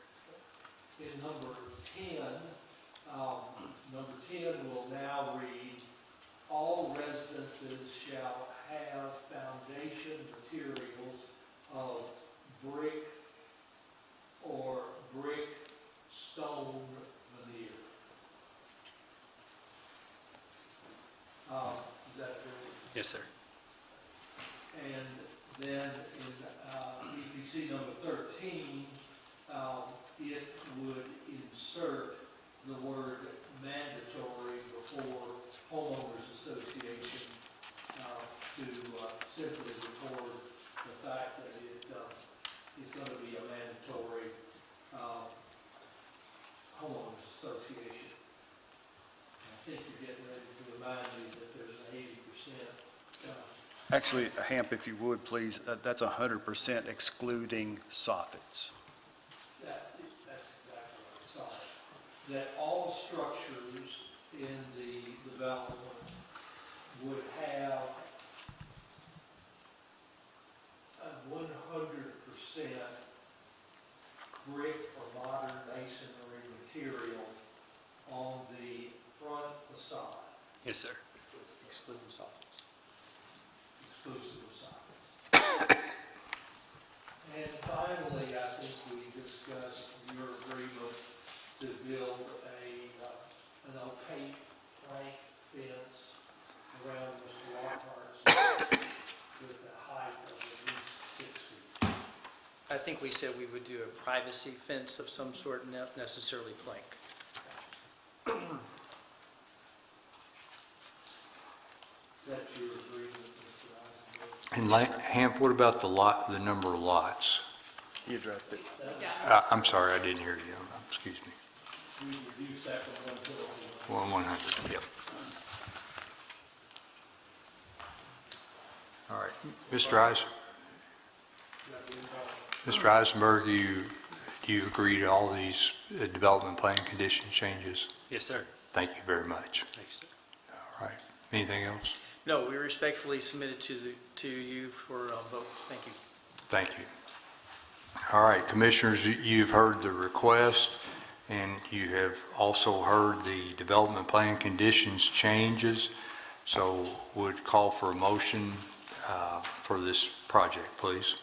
In number 10, number 10 will now read, all residences shall have foundation materials of brick or brick stone veneer. Is that correct? Yes, sir. And then in DPC number 13, it would insert the word mandatory before homeowners association to simply record the fact that it is going to be a mandatory homeowners association. I think you're getting ready to remind me that there's an 80%. Actually, Hamp, if you would, please, that's 100% excluding soffits. That's exactly right, sorry. That all structures in the development would have a 100% brick or modern masonry material on the front facade, Yes, sir. Excluding soffits. exclusive of soffits. And finally, I think we discussed your agreement to build an opaque plank fence around Mr. Lockhart's with a height of at least 6 feet. I think we said we would do a privacy fence of some sort, not necessarily plank. Is that your agreement, Mr. Eisenberg? And Hamp, what about the number of lots? He addressed it. I'm sorry, I didn't hear you. Excuse me. We reduced that from 112 to 100, yep. All right, Mr. Eisenberg, do you agree to all these development plan condition changes? Yes, sir. Thank you very much. Thanks, sir. All right, anything else? No, we respectfully submitted to you for a vote. Thank you. Thank you. All right, Commissioners, you've heard the request, and you have also heard the development plan conditions changes, so would call for a motion for this project, please.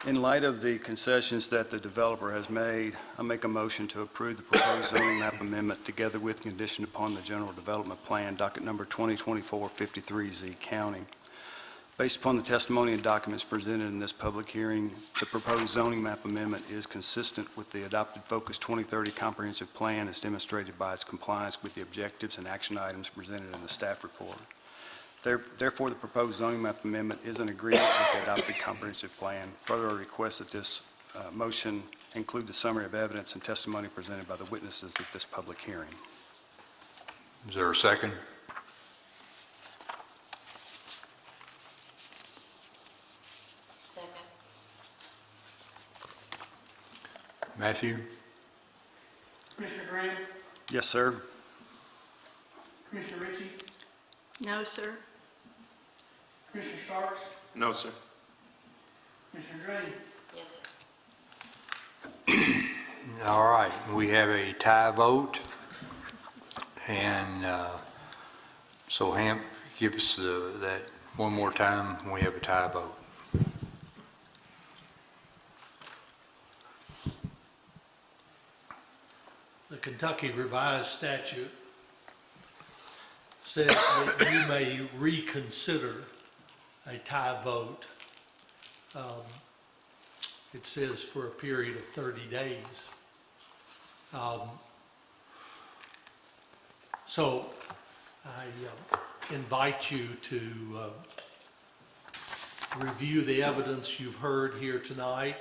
In light of the concessions that the developer has made, I make a motion to approve the proposed zoning map amendment together with condition upon the general development plan, docket number 2024-53Z County. Based upon the testimony and documents presented in this public hearing, the proposed zoning map amendment is consistent with the adopted Focus 2030 comprehensive plan as demonstrated by its compliance with the objectives and action items presented in the staff report. Therefore, the proposed zoning map amendment is in agreement with the adopted comprehensive plan. Further, I request that this motion include the summary of evidence and testimony presented by the witnesses at this public hearing. Is there a second? Second. Matthew? Commissioner Graham, Yes, sir. Commissioner Ritchie, No, sir. Commissioner Starks, No, sir. Commissioner Drain. Yes, sir. All right, we have a tie vote. And so Hamp, give us that one more time when we have a tie vote. The Kentucky Revised Statute says that you may reconsider a tie vote. It says for a period of 30 days. So I invite you to review the evidence you've heard here tonight,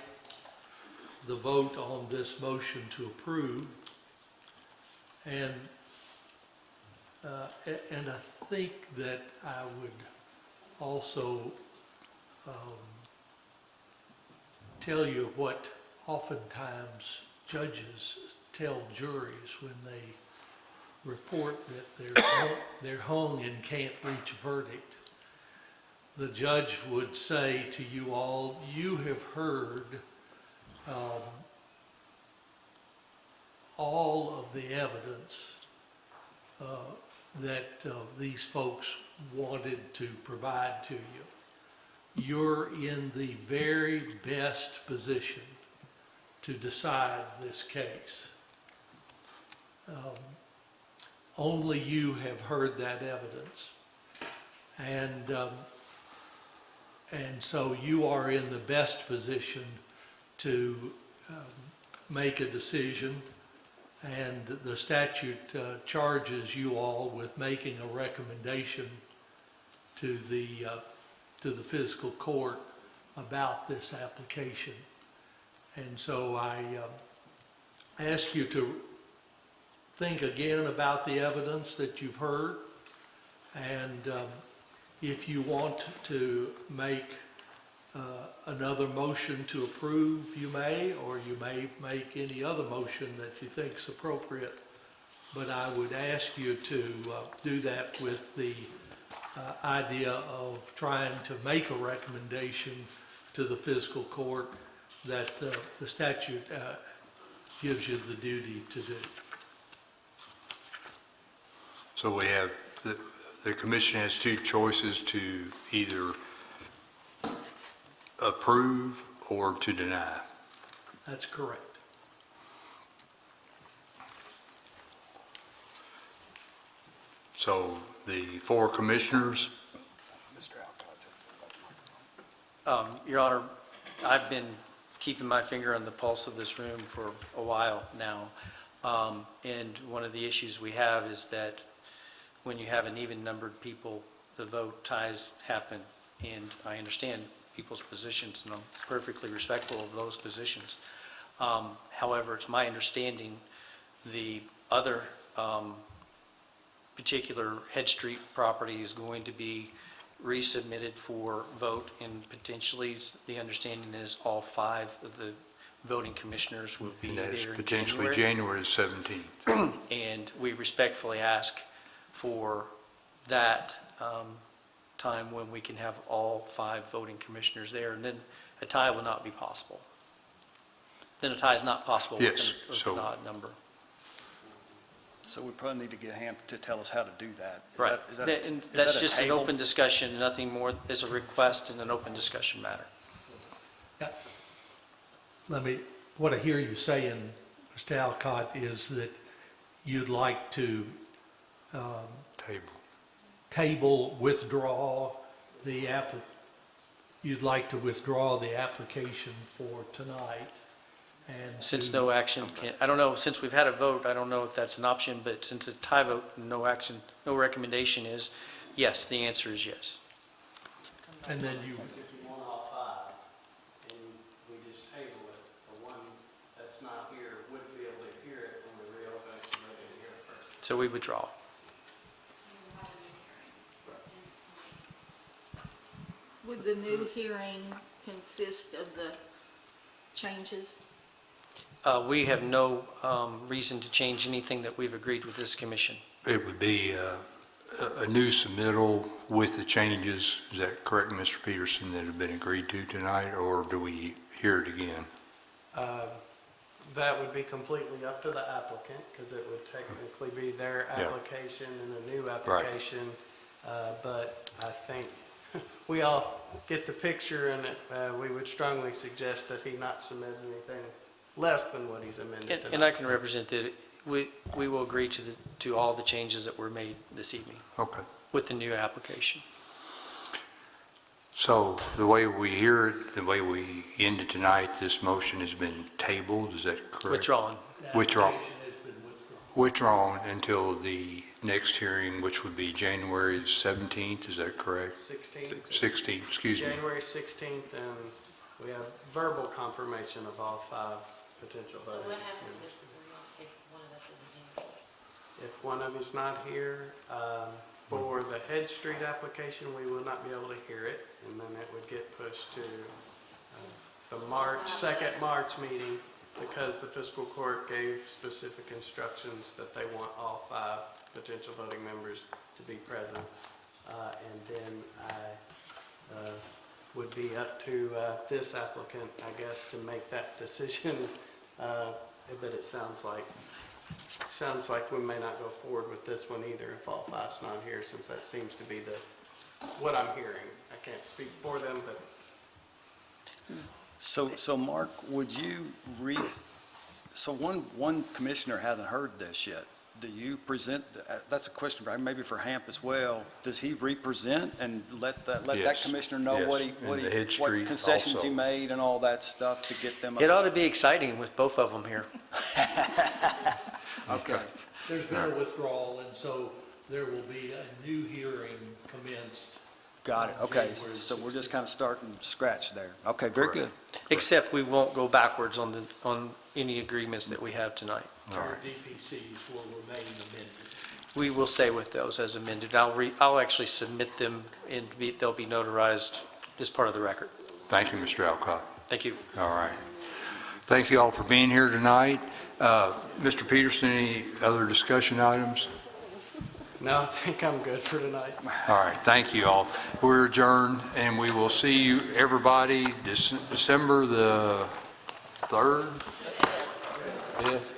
the vote on this motion to approve, and I think that I would also tell you what oftentimes judges tell juries when they report that they're hung and can't reach a verdict. The judge would say to you all, you have heard all of the evidence that these folks wanted to provide to you. You're in the very best position to decide this case. Only you have heard that evidence. And so you are in the best position to make a decision, and the statute charges you all with making a recommendation to the fiscal court about this application. And so I ask you to think again about the evidence that you've heard, and if you want to make another motion to approve, you may, or you may make any other motion that you think is appropriate. But I would ask you to do that with the idea of trying to make a recommendation to the fiscal court that the statute gives you the duty to do. So we have, the commission has two choices to either approve or to deny. That's correct. So the four commissioners, Your Honor, I've been keeping my finger on the pulse of this room for a while now. And one of the issues we have is that when you have an even-numbered people, the vote ties happen. And I understand people's positions, and I'm perfectly respectful of those positions. However, it's my understanding the other particular Head Street property is going to be resubmitted for vote, and potentially the understanding is all 5 of the voting commissioners will be and there that's in potentially January 17th. And we respectfully ask for that time when we can have all 5 voting commissioners there, and then a tie will not be possible. Then a tie is not possible Yes, with so- an odd number. So we probably need to get Hamp to tell us how to do that. Right. Is that And is that's that a just an table? open discussion, nothing more, it's a request and an open discussion matter. What I hear you saying, Mr. Alcott, is that you'd like to Table. table, withdraw the you'd like to withdraw the application for tonight and. Since to- no action can, I don't know, since we've had a vote, I don't know if that's an option, but since it's a tie vote, no action, no recommendation is, yes, the answer is yes. And then you, If you want all five, and we just table it, the one that's not here wouldn't be able to hear it when we reopen it, so they're going to hear it first. So we withdraw. Would the new hearing consist of the changes? We have no reason to change anything that we've agreed with this commission. It would be a new submittal with the changes, is that correct, Mr. Peterson, that have been agreed to tonight, or do we hear it again? That would be completely up to the applicant, because it would technically be their Yeah. application and a new application. But I think we all get the picture, and we would strongly suggest that he not submit anything less than what he's amended tonight. And I can represent that we will agree to all the changes that were made this evening Okay. with the new application. So the way we hear it, the way we end it tonight, this motion has been tabled, is that correct? Withdrawn. Withdrawn. application has been withdrawn. Withdrawn until the next hearing, which would be January 17th, is that correct? 16th. 16th, excuse me. January 16th, and we have verbal confirmation of all five potential So voting. what happens if one of us isn't here? If one of us not here, for the Head Street application, we will not be able to hear it, and then it would get pushed to the second March meeting, because the fiscal court gave specific instructions that they want all five potential voting members to be present. And then I would be up to this applicant, I guess, to make that decision. But it sounds like we may not go forward with this one either if all five's not here, since that seems to be what I'm hearing. I can't speak for them, but So Mark, would you so one commissioner hasn't heard this yet. Do you present, that's a question maybe for Hamp as well. Does he represent and let that Yes. commissioner know Yes. what And the Head what Street concessions he also. made and all that stuff to get them? up It to ought to be exciting with both of them here. Okay. There's been a withdrawal, and so there will be a new hearing commenced. Got it, okay. So we're just kind of starting from scratch there. Okay, very good. Except we won't go backwards on any agreements that we have tonight. Our DPCs will remain amended. We will stay with those as amended. I'll actually submit them, and they'll be notarized as part of the record. Thank you, Mr. Alcott. Thank you. All right. Thank you all for being here tonight. Mr. Peterson, any other discussion items? no, I think I'm good for tonight. All right, thank you all. We're adjourned, and we will see you, everybody, December the 3rd? Yes.